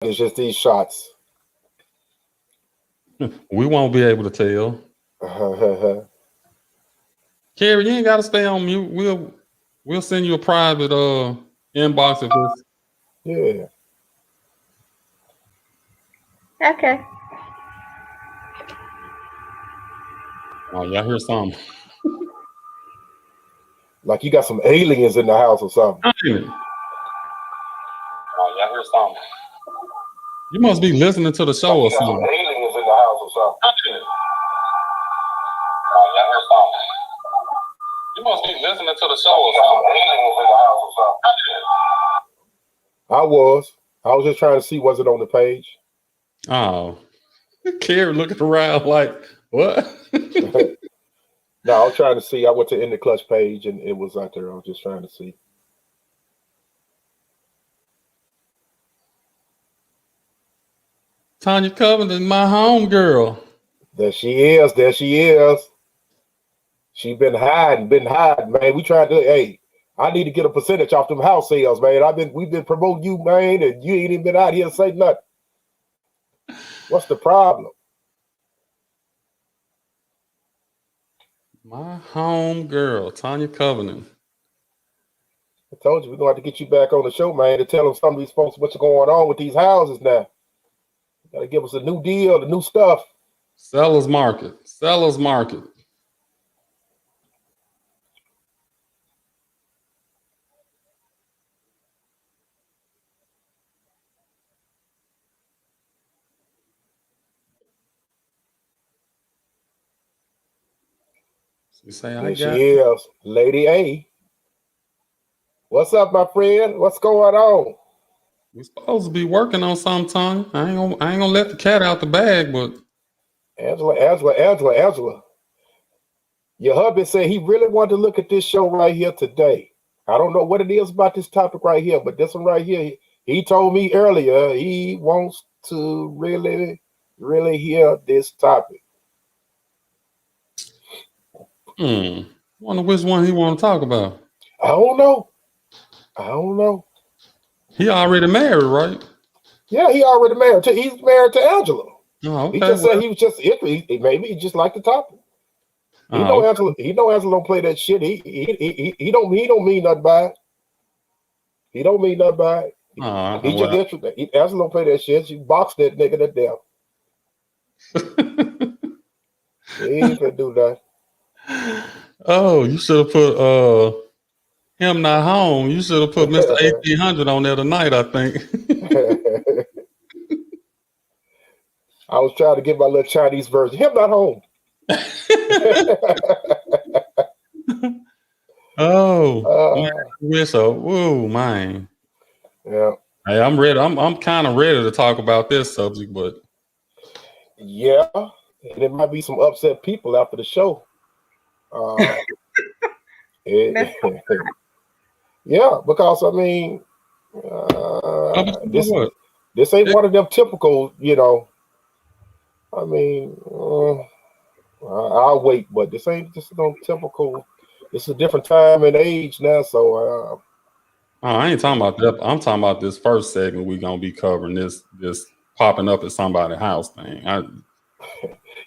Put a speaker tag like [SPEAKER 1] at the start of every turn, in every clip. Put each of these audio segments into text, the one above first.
[SPEAKER 1] It's just these shots.
[SPEAKER 2] We won't be able to tell. Carrie, you ain't got to stay on mute. We'll send you a private inbox if it's.
[SPEAKER 1] Yeah.
[SPEAKER 3] Okay.
[SPEAKER 2] Oh, y'all hear something?
[SPEAKER 1] Like you got some aliens in the house or something.
[SPEAKER 2] Oh, y'all hear something? You must be listening to the show
[SPEAKER 1] Like
[SPEAKER 2] or
[SPEAKER 1] you got some
[SPEAKER 2] something.
[SPEAKER 1] aliens in the house or something.
[SPEAKER 2] Oh, y'all hear something? You must be listening to the show or something.
[SPEAKER 1] Aliens in the house or something. I was just trying to see, was it on the page?
[SPEAKER 2] Oh, Carrie looking around like, what?
[SPEAKER 1] No, I was trying to see. I went to In the Clutch page and it was out there. I was just trying to see.
[SPEAKER 2] Tanya Covington, my home girl.
[SPEAKER 1] There she is. There she is. She been hiding, man. We tried to, hey, I need to get a percentage off them house sales, man. We've been promoting you, man, and you ain't even been out here to say nothing. What's the problem?
[SPEAKER 2] My home girl, Tanya Covington.
[SPEAKER 1] I told you we're gonna have to get you back on the show, man, to tell them some of these folks what's going on with these houses now. You gotta give us a new deal, the new stuff.
[SPEAKER 2] Sellers market. Sellers market. You say I
[SPEAKER 1] Here
[SPEAKER 2] got
[SPEAKER 1] she is, Lady A. What's up, my friend? What's going on?
[SPEAKER 2] we supposed to be working on something, Tanya. I ain't gonna let the cat out the bag, but
[SPEAKER 1] Angela. Your hubby said he really wanted to look at this show right here today. I don't know what it is about this topic right here, but this one right here, he told me earlier he wants to really, really hear this topic.
[SPEAKER 2] Wonder which one he want to talk about.
[SPEAKER 1] I don't know.
[SPEAKER 2] He already married, right?
[SPEAKER 1] Yeah, he already married. He's married to Angela.
[SPEAKER 2] Oh, okay.
[SPEAKER 1] He just said he was just maybe he just liked the topic. He know Angela don't play that shit. He don't mean nothing by it. He don't mean nothing by it. He just interested. Angela don't play that shit. She boxed that nigga to death. He ain't gonna do that.
[SPEAKER 2] Oh, you should have put him not home. You should have put Mr. 1800 on there tonight, I think.
[SPEAKER 1] I was trying to get my little Chinese version. Him not home.
[SPEAKER 2] Whoa, man.
[SPEAKER 1] Yeah.
[SPEAKER 2] Hey, I'm ready. I'm kind of ready to talk about this subject, but
[SPEAKER 1] yeah, and there might be some upset people after the show. Yeah, because I mean, this ain't one of them typical, you know. I mean, I'll wait, but this ain't just no typical. It's a different time and age now, so.
[SPEAKER 2] I ain't talking about that. I'm talking about this first segment. We're gonna be covering this popping up at somebody's house thing.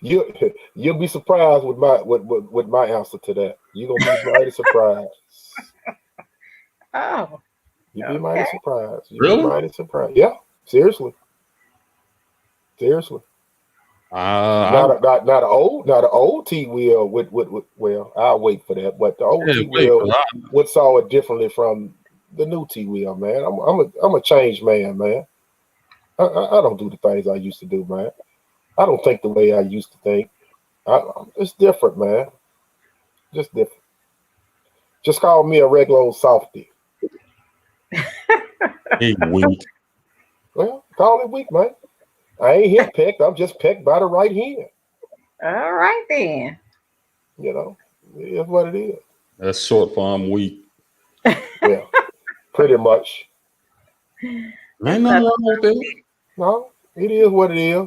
[SPEAKER 1] You'll be surprised with my answer to that. You're gonna be mighty surprised.
[SPEAKER 3] Oh.
[SPEAKER 1] You'll be mighty surprised.
[SPEAKER 2] Really?
[SPEAKER 1] Be mighty surprised. Yeah, seriously. Not an old T wheel with well, I'll wait for that. But the old T wheel would saw it differently from the new T wheel, man. I'm a changed man, man. I don't do the things I used to do, man. I don't think the way I used to think. It's different, man. Just different. Just call me a regular old softy.
[SPEAKER 2] He weak.
[SPEAKER 1] Well, call it weak, man. I ain't hip pecked. I'm just pecked by the right hand.
[SPEAKER 3] All right then.
[SPEAKER 1] You know, it is what it is.
[SPEAKER 2] That's short for I'm weak.
[SPEAKER 1] Yeah, pretty much.
[SPEAKER 2] Ain't nothing wrong with that.
[SPEAKER 1] No, it is what it is.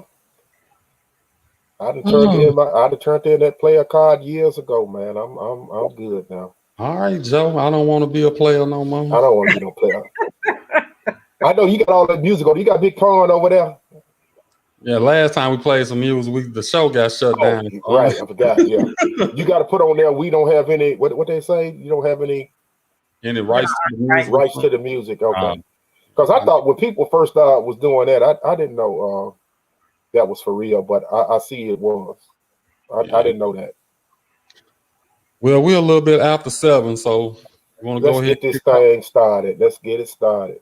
[SPEAKER 1] I'd have turned in that player card years ago, man. I'm good now.
[SPEAKER 2] All right, Joe. I don't want to be a player no more.
[SPEAKER 1] I don't want to be no player. I know you got all that music on. You got Big Pun over there.
[SPEAKER 2] Yeah, last time we played some music, the show got shut down.
[SPEAKER 1] Right, I forgot. Yeah, you got to put on there. We don't have any. What they say? You don't have any
[SPEAKER 2] rights to the music.
[SPEAKER 1] Rights to the music. Okay. Because I thought when people first was doing that, I didn't know that was for real, but I see it was. I didn't know that.
[SPEAKER 2] Well, we're a little bit after 7, so we want to go ahead.
[SPEAKER 1] Let's get this thing started. Let's get it started.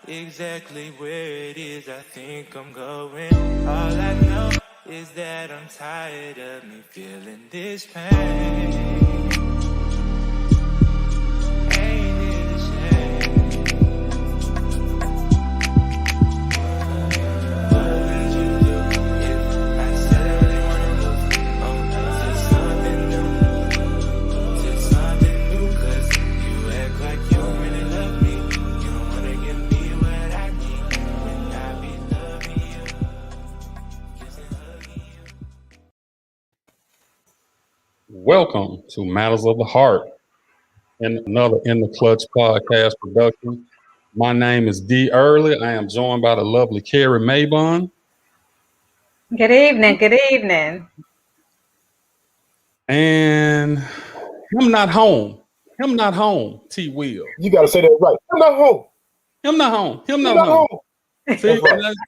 [SPEAKER 4] Exactly where it is I think I'm going. All I know is that I'm tired of me feeling this pain. Ain't it a shame? What would you do if I said I really wanna move on to something new? To something new, 'cause you act like you really love me. You don't wanna give me what I need when I be loving you, kissing, hugging you.
[SPEAKER 2] Welcome to Matters of the Heart and another In the Clutch podcast production. My name is D. Early. I am joined by the lovely Carrie Maybon.
[SPEAKER 3] Good evening. Good evening.
[SPEAKER 2] And him not home. Him not home, T. Will.
[SPEAKER 1] You got to say that right. I'm not home.
[SPEAKER 2] Him not home. Him not home. See,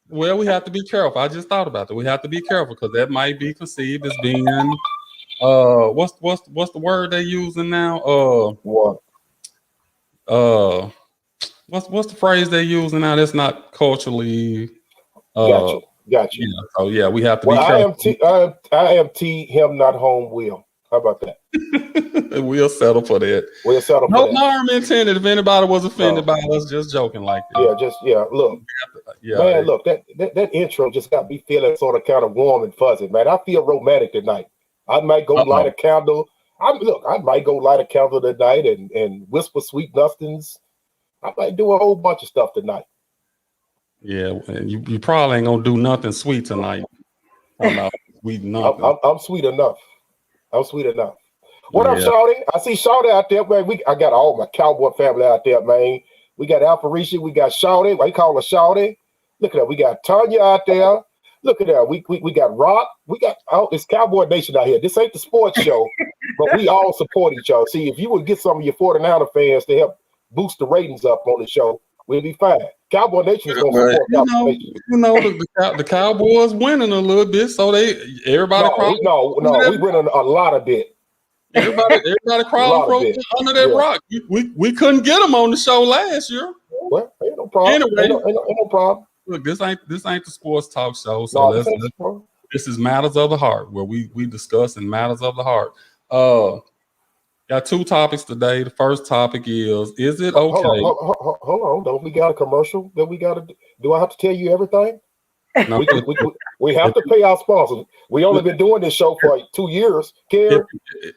[SPEAKER 2] well, we have to be careful. I just thought about that. We have to be careful because that might be conceived as being what's the word they using now?
[SPEAKER 1] What?
[SPEAKER 2] What's the phrase they using now? That's not culturally.
[SPEAKER 1] Got you.
[SPEAKER 2] Yeah, so yeah, we have to be careful.
[SPEAKER 1] I am T. Him not home. Will. How about that?
[SPEAKER 2] We'll settle for that.
[SPEAKER 1] We'll settle for that.
[SPEAKER 2] No harm intended. If anybody was offended by us, just joking like that.
[SPEAKER 1] Look. Man, look, that intro just got me feeling sort of kind of warm and fuzzy, man. I feel romantic tonight. I might go light a candle. I might go light a candle tonight and whisper sweet nothings. I might do a whole bunch of stuff tonight.
[SPEAKER 2] Yeah, you probably ain't gonna do nothing sweet tonight. Sweet nothing.
[SPEAKER 1] I'm sweet enough. I'm sweet enough. What up, Shawty? I see Shawty out there, man. I got all my cowboy family out there, man. We got Alpharisha, we got Shawty. Why you call her Shawty? Look at that. We got Tanya out there. Look at that. We got Rock. We got this Cowboy Nation out here. This ain't the sports show, but we all support each other. See, if you would get some of your 49er fans to help boost the ratings up on the show, we'll be fine. Cowboy Nation is going to support Cowboy Nation.
[SPEAKER 2] The Cowboys winning a little bit, so everybody crawling.
[SPEAKER 1] No, we winning a lot of bit.
[SPEAKER 2] Everybody crawling under that rock. We couldn't get them on the show last year.
[SPEAKER 1] Well, ain't no problem. Anyway, ain't no problem.
[SPEAKER 2] Look, this ain't the sports talk show. So this is Matters of the Heart, where we discuss in Matters of the Heart. Got 2 topics today. The first topic is it okay?
[SPEAKER 1] Hold on. Don't we got a commercial that we got to do? I have to tell you everything? No, we have to pay our sponsors. We only been doing this show for 2 years. Care?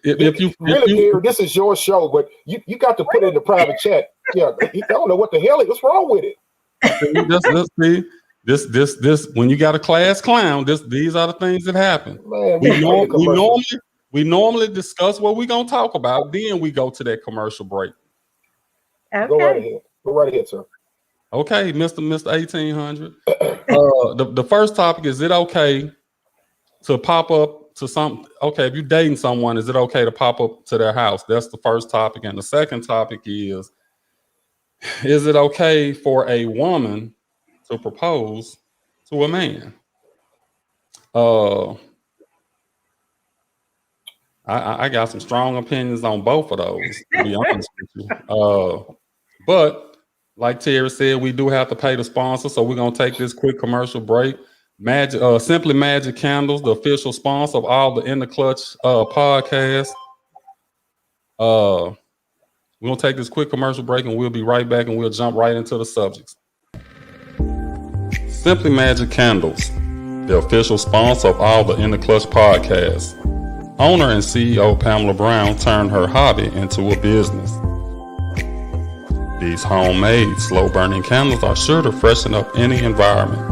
[SPEAKER 1] This is your show, but you got to put it in the private chat. Yeah, I don't know what the hell is wrong with it.
[SPEAKER 2] This when you got a class clown, these are the things that happen.
[SPEAKER 1] Man,
[SPEAKER 2] we normally discuss what we're gonna talk about, then we go to that commercial break.
[SPEAKER 3] Okay.
[SPEAKER 1] Go right ahead. Go right ahead, sir.
[SPEAKER 2] Okay, Mr. 1800. The first topic, is it okay to pop up to some? Okay, if you're dating someone, is it okay to pop up to their house? That's the first topic. And the second topic is it okay for a woman to propose to a man? I got some strong opinions on both of those, to be honest with you. But like Terry said, we do have to pay the sponsor, so we're gonna take this quick commercial break. Simply Magic Candles, the official sponsor of all the In the Clutch podcasts. We're gonna take this quick commercial break, and we'll be right back, and we'll jump right into the subjects. Simply Magic Candles, the official sponsor of all the In the Clutch podcasts. Owner and CEO Pamela Brown turned her hobby into a business. These homemade, slow-burning candles are sure to freshen up any environment.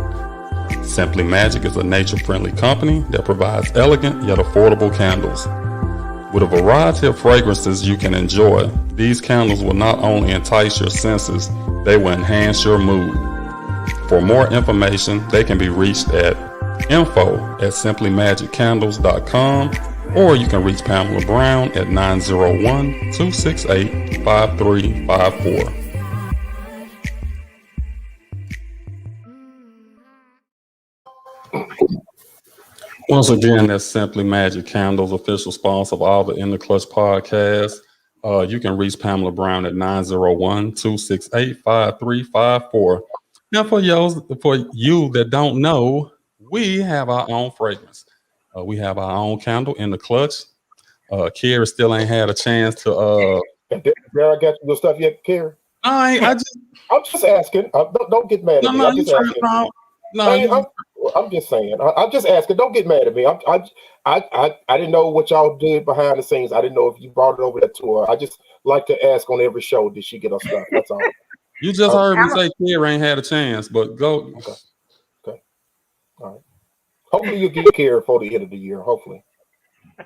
[SPEAKER 2] Simply Magic is a nature-friendly company that provides elegant yet affordable candles. With a variety of fragrances you can enjoy, these candles will not only entice your senses, they will enhance your mood. For more information, they can be reached at info@simplymagiccandles.com, or you can reach Pamela Brown at 901-268-5354. Once again, that's Simply Magic Candles, official sponsor of all the In the Clutch podcasts. You can reach Pamela Brown at 901-268-5354. Now, for you that don't know, we have our own fragrance. We have our own candle, In the Clutch. Kerry still ain't had a chance to.
[SPEAKER 1] Did I got your stuff yet, Kerry?
[SPEAKER 2] I'm
[SPEAKER 1] just asking. Don't get mad at me. I'm just asking. I'm just saying. I'm just asking. Don't get mad at me. I didn't know what y'all did behind the scenes. I didn't know if you brought it over there to her. I just like to ask on every show, did she get her stuff? That's all.
[SPEAKER 2] You just heard me say Kerry ain't had a chance, but go.
[SPEAKER 1] Okay. All right. Hopefully you'll get Kerry for the end of the year. Hopefully.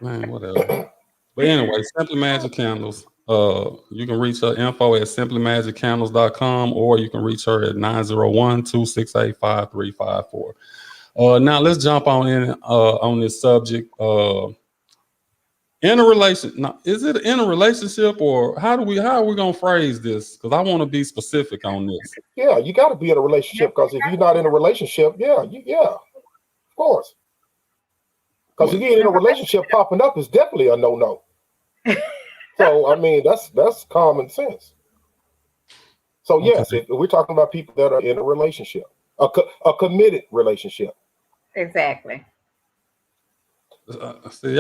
[SPEAKER 2] Man, whatever. But anyway, Simply Magic Candles. You can reach her info at simplymagiccandles.com, or you can reach her at 901-268-5354. Now let's jump on this subject. In a relation, now, is it in a relationship, or how are we gonna phrase this? Because I want to be specific on this.
[SPEAKER 1] Yeah, you got to be in a relationship, because if you're not in a relationship, of course. Because if you're in a relationship, popping up is definitely a no-no. So I mean, that's common sense. So yes, if we're talking about people that are in a relationship, a committed relationship.
[SPEAKER 3] Exactly.
[SPEAKER 2] See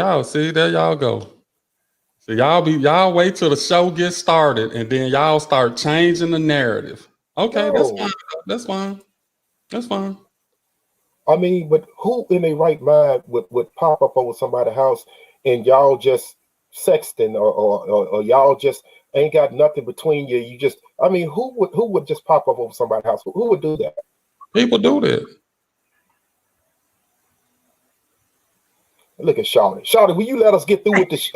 [SPEAKER 2] there y'all go. So y'all wait till the show gets started, and then y'all start changing the narrative. Okay, no. That's fine.
[SPEAKER 1] I mean, but who in their right mind would pop up over somebody's house and y'all just sexting, or y'all just ain't got nothing between you? You just, I mean, who would just pop up over somebody's house? Who would do that?
[SPEAKER 2] People do that.
[SPEAKER 1] Look at Shawty. Shawty, will you let us get through with this?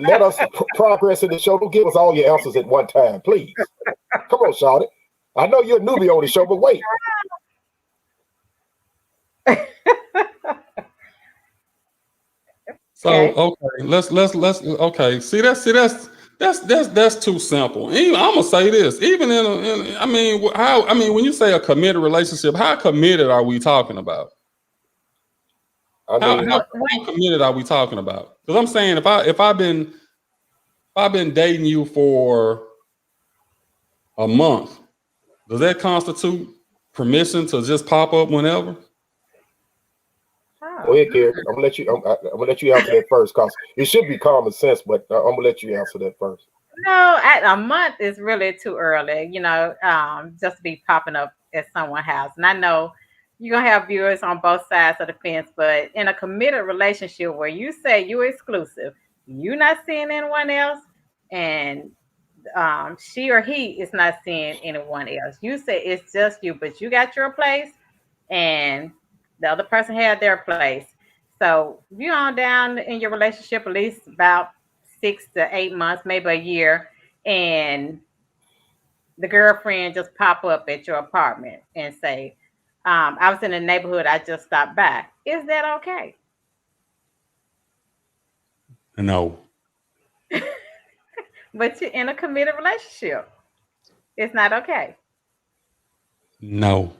[SPEAKER 1] Let us progress in the show. Don't give us all your answers at one time, please. Come on, Shawty. I know you're a newbie on the show, but wait.
[SPEAKER 2] So okay, let's okay. See that's too simple. I'm gonna say this. Even when you say a committed relationship, how committed are we talking about? How committed are we talking about? Because I'm saying if I've been dating you for a month, does that constitute permission to just pop up whenever?
[SPEAKER 1] Go ahead, Kerry. I'm gonna let you answer that first, because it should be common sense, but I'm gonna let you answer that first.
[SPEAKER 3] No, a month is really too early, just to be popping up at someone's house. And I know you're gonna have viewers on both sides of the fence, but in a committed relationship where you say you're exclusive, you're not seeing anyone else, and she or he is not seeing anyone else. You say it's just you, but you got your place, and the other person had their place. So you're on down in your relationship at least about 6 to 8 months, maybe a year, and the girlfriend just pop up at your apartment and say, I was in the neighborhood, I just stopped by. Is that okay?
[SPEAKER 2] No.
[SPEAKER 3] But you're in a committed relationship. It's not okay.
[SPEAKER 2] No.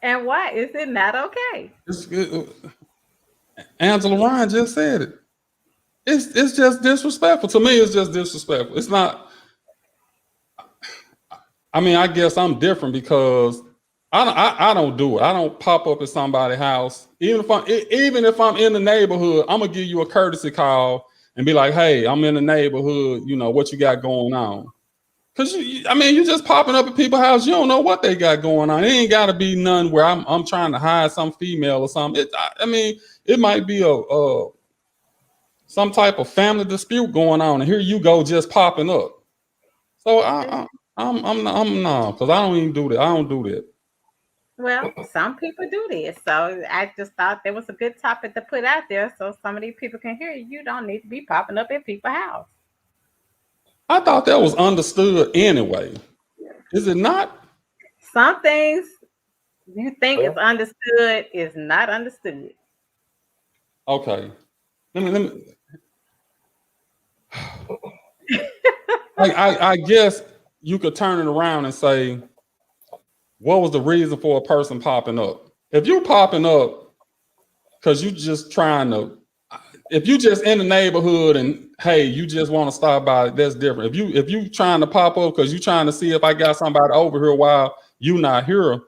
[SPEAKER 3] And why is it not okay?
[SPEAKER 2] Angela Ryan just said it. It's just disrespectful. To me, it's just disrespectful. It's not. I mean, I guess I'm different because I don't do it. I don't pop up at somebody's house. Even if I'm in the neighborhood, I'm gonna give you a courtesy call and be like, "Hey, I'm in the neighborhood. You know what you got going on?" Because you're just popping up at people's house. You don't know what they got going on. It ain't got to be none where I'm trying to hide some female or something. It might be some type of family dispute going on, and here you go just popping up. So I'm not, because I don't even do that. I don't do that.
[SPEAKER 3] Well, some people do this, so I just thought there was a good topic to put out there, so some of these people can hear you. You don't need to be popping up at people's house.
[SPEAKER 2] I thought that was understood anyway. Is it not?
[SPEAKER 3] Some things you think is understood is not understood.
[SPEAKER 2] Okay. Let me. I guess you could turn it around and say, what was the reason for a person popping up? If you're popping up because you just trying to, if you just in the neighborhood and hey, you just want to stop by, that's different. If you trying to pop up because you trying to see if I got somebody over here while you not here,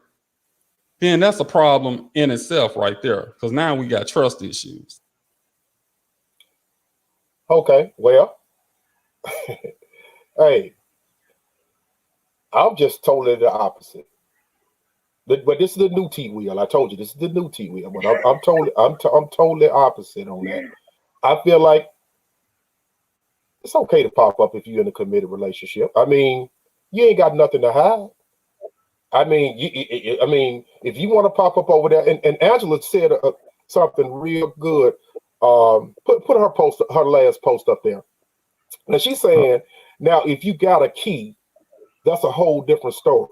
[SPEAKER 2] then that's a problem in itself right there. Because now we got trust issues.
[SPEAKER 1] Okay, well, hey, I'm just totally the opposite. But this is the new T wheel. I told you this is the new T wheel. But I'm totally opposite on that. I feel like it's okay to pop up if you're in a committed relationship. I mean, you ain't got nothing to hide. I mean, if you want to pop up over there, and Angela said something real good. Put her last post up there. Now she's saying, now if you got a key, that's a whole different story.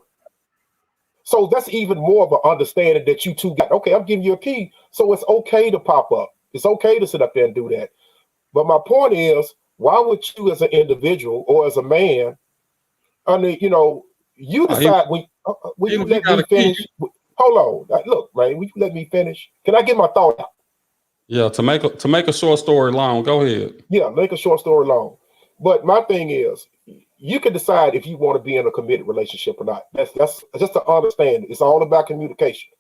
[SPEAKER 1] So that's even more of an understanding that you two got. Okay, I'm giving you a key, so it's okay to pop up. It's okay to sit up there and do that. But my point is, why would you as an individual or as a man, you decide when you let me finish. Hold on. Look, man, will you let me finish? Can I get my thought out? Yeah,
[SPEAKER 2] to make a short story long, go ahead.
[SPEAKER 1] Yeah, make a short story long. But my thing is, you can decide if you want to be in a committed relationship or not. That's just to understand. It's all about communication.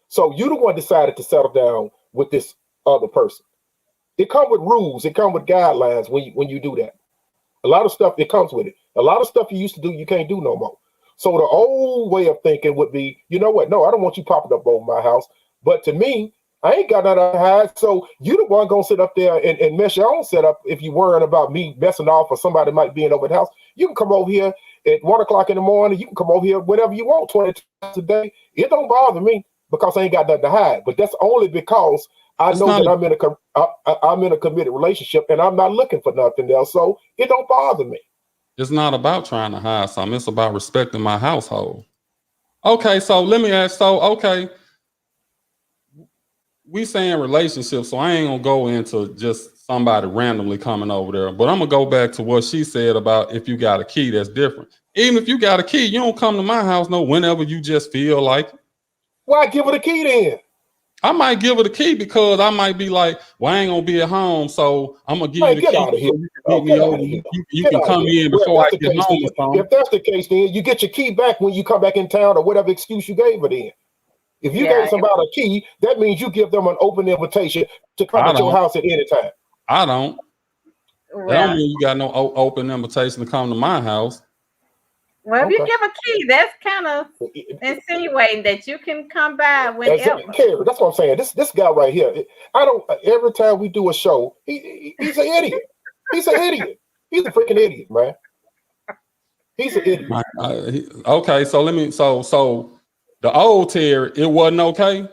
[SPEAKER 1] So you the one decided to settle down with this other person. It comes with rules. It comes with guidelines when you do that. A lot of stuff, it comes with it. A lot of stuff you used to do, you can't do no more. So the old way of thinking would be, you know what? No, I don't want you popping up over my house. But to me, I ain't got nothing to hide. So you the one gonna sit up there and mess your own setup if you worrying about me messing off or somebody might be in over the house. You can come over here at 1 o'clock in the morning. You can come over here whenever you want, 20 times a day. It don't bother me because I ain't got nothing to hide. But that's only because I know that I'm in a committed relationship and I'm not looking for nothing else. So it don't bother me.
[SPEAKER 2] It's not about trying to hide something. It's about respecting my household. Okay, so let me ask. We saying relationships, so I ain't gonna go into just somebody randomly coming over there. But I'm gonna go back to what she said about if you got a key, that's different. Even if you got a key, you don't come to my house whenever you just feel like it.
[SPEAKER 1] Why give her the key then?
[SPEAKER 2] I might give her the key because I might be like, well, I ain't gonna be at home, so I'm gonna give you the key.
[SPEAKER 1] Out of here.
[SPEAKER 2] You can come in before I get home.
[SPEAKER 1] If that's the case, then you get your key back when you come back in town or whatever excuse you gave her then. If you gave somebody a key, that means you give them an open invitation to come to your house at any time.
[SPEAKER 2] I don't. Well, that don't mean you got no open invitation to come to my house.
[SPEAKER 3] Well, if you give a key, that's kind of insinuating that you can come by whenever.
[SPEAKER 1] That's what I'm saying. This guy right here, every time we do a show, he's an idiot. He's an idiot. He's a freaking idiot, man. He's an idiot.
[SPEAKER 2] Okay, so the old Terry, it wasn't okay?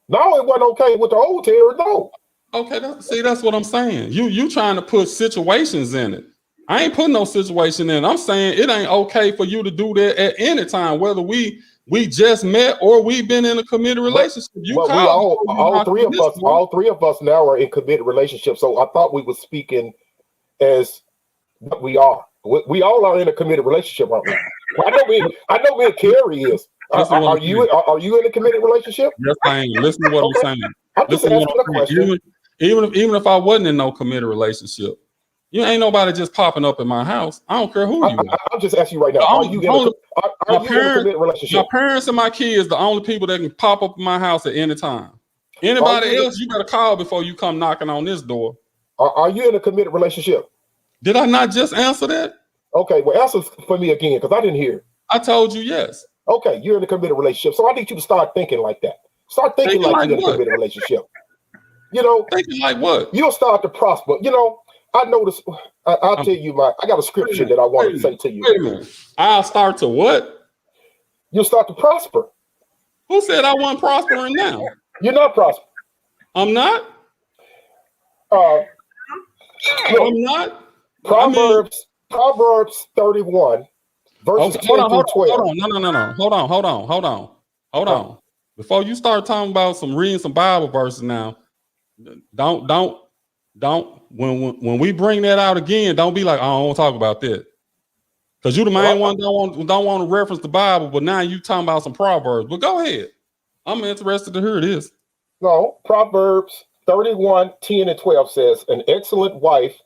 [SPEAKER 1] No, it wasn't okay with the old Terry, no.
[SPEAKER 2] Okay, that's what I'm saying. You trying to put situations in it. I ain't putting no situation in. I'm saying it ain't okay for you to do that at any time, whether we just met or we've been in a committed relationship.
[SPEAKER 1] All three of us now are in committed relationships. So I thought we were speaking as what we are. We all are in a committed relationship, aren't we? I know me and Carrie is. Are you in a committed relationship?
[SPEAKER 2] Yes, I am. Listen to what I'm saying.
[SPEAKER 1] I'm just asking a question.
[SPEAKER 2] Even if I wasn't in no committed relationship, you ain't nobody just popping up in my house. I don't care who you are.
[SPEAKER 1] I'm just asking you right now. Are you in a committed relationship?
[SPEAKER 2] My parents and my kids, the only people that can pop up in my house at any time. Anybody else, you better call before you come knocking on this door.
[SPEAKER 1] Are you in a committed relationship?
[SPEAKER 2] Did I not just answer that?
[SPEAKER 1] Okay, well, answer for me again because I didn't hear.
[SPEAKER 2] I told you yes.
[SPEAKER 1] Okay, you're in a committed relationship. So I need you to start thinking like that. Start thinking like you're in a committed relationship. You know,
[SPEAKER 2] thinking like what?
[SPEAKER 1] You'll start to prosper. You know, I noticed. I'll tell you I got a scripture that I wanted to say to you.
[SPEAKER 2] Wait a minute. I'll start to what?
[SPEAKER 1] You'll start to prosper.
[SPEAKER 2] Who said I wasn't prospering now?
[SPEAKER 1] You're not prospering.
[SPEAKER 2] I'm not. I'm not.
[SPEAKER 1] Proverbs 31, verses 10 through 12.
[SPEAKER 2] Hold on. Before you start talking about reading some Bible verses now, don't when we bring that out again, don't be like, I don't want to talk about that. Because you the main one don't want to reference the Bible, but now you talking about some Proverbs. But go ahead. I'm interested to hear this.
[SPEAKER 1] No, Proverbs 31, 10 and 12 says, an excellent wife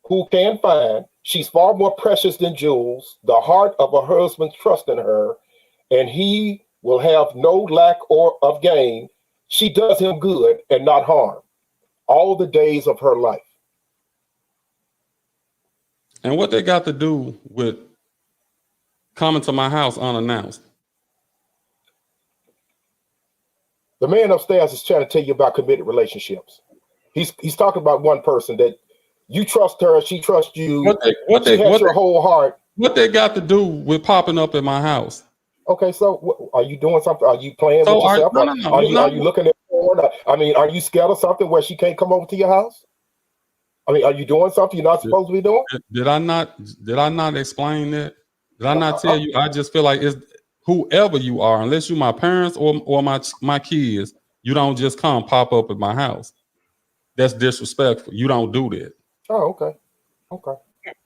[SPEAKER 1] who can find, she's far more precious than jewels. The heart of her husband trusts in her, and he will have no lack of gain. She does him good and not harm all the days of her life.
[SPEAKER 2] And what they got to do with coming to my house unannounced?
[SPEAKER 1] The man upstairs is trying to tell you about committed relationships. He's talking about one person that you trust her, she trusts you. Your whole heart.
[SPEAKER 2] What they got to do with popping up in my house?
[SPEAKER 1] Okay, so are you doing something? Are you playing with yourself? Are you looking at porn? I mean, are you scared of something where she can't come over to your house? I mean, are you doing something you're not supposed to be doing?
[SPEAKER 2] Did I not explain that? Did I not tell you? I just feel like it's whoever you are, unless you my parents or my kids, you don't just come pop up at my house. That's disrespectful. You don't do that.
[SPEAKER 1] Oh, okay.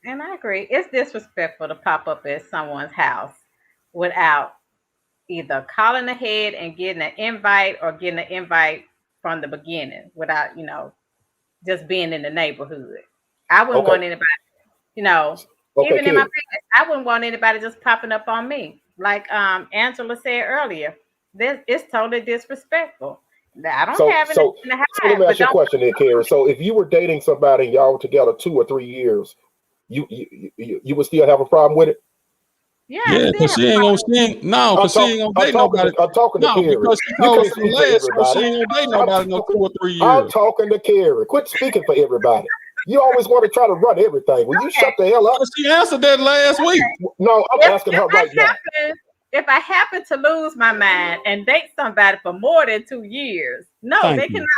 [SPEAKER 3] And I agree. It's disrespectful to pop up at someone's house without either calling ahead and getting an invite or getting an invite from the beginning without, just being in the neighborhood. I wouldn't want anybody, even in my business, I wouldn't want anybody just popping up on me. Like Angela said earlier, it's totally disrespectful. I don't have anything to hide.
[SPEAKER 1] So let me ask you a question there, Carrie. So if you were dating somebody and y'all were together 2 or 3 years, you would still have a problem with it?
[SPEAKER 2] Yeah, because she ain't gonna date nobody.
[SPEAKER 1] I'm talking to Carrie.
[SPEAKER 2] Because she told us last, so she ain't gonna date nobody no 2 or 3 years.
[SPEAKER 1] I'm talking to Carrie. Quit speaking for everybody. You always want to try to run everything. Will you shut the hell up?
[SPEAKER 2] She answered that last week.
[SPEAKER 1] No, I'm asking her right now.
[SPEAKER 3] If I happen to lose my mind and date somebody for more than 2 years, they cannot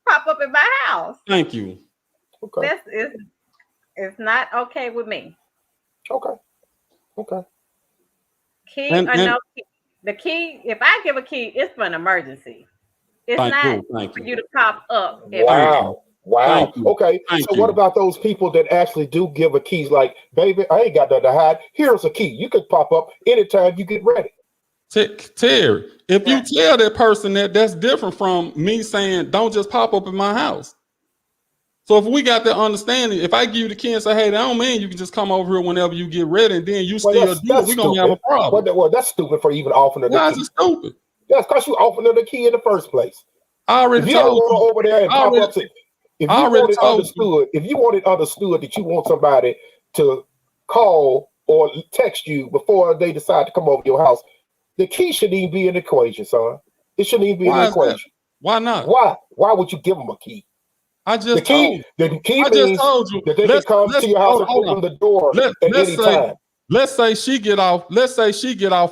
[SPEAKER 3] pop up in my house.
[SPEAKER 2] Thank you.
[SPEAKER 1] Okay.
[SPEAKER 3] It's not okay with me.
[SPEAKER 1] Okay.
[SPEAKER 3] Key or no key? The key, if I give a key, it's for an emergency. It's not for you to pop up.
[SPEAKER 1] Wow. Okay. So what about those people that actually do give a key? Like, baby, I ain't got nothing to hide. Here's a key. You could pop up anytime you get ready.
[SPEAKER 2] Terry, if you tell that person that's different from me saying, don't just pop up in my house. So if we got that understanding, if I give you the key and say, hey, that don't mean you can just come over here whenever you get ready and then you still do it, we're going to have a problem.
[SPEAKER 1] Well, that's stupid for even offering her the key.
[SPEAKER 2] Why is it stupid?
[SPEAKER 1] That's because you offered her the key in the first place.
[SPEAKER 2] I already told you.
[SPEAKER 1] Over there and pop up. If you want it understood that you want somebody to call or text you before they decide to come over to your house, the key shouldn't even be in the equation, son. It shouldn't even be in the equation.
[SPEAKER 2] Why not?
[SPEAKER 1] Why would you give them a key?
[SPEAKER 2] The key means
[SPEAKER 1] that they can come to your house and open the door at any time.
[SPEAKER 2] Let's say she get off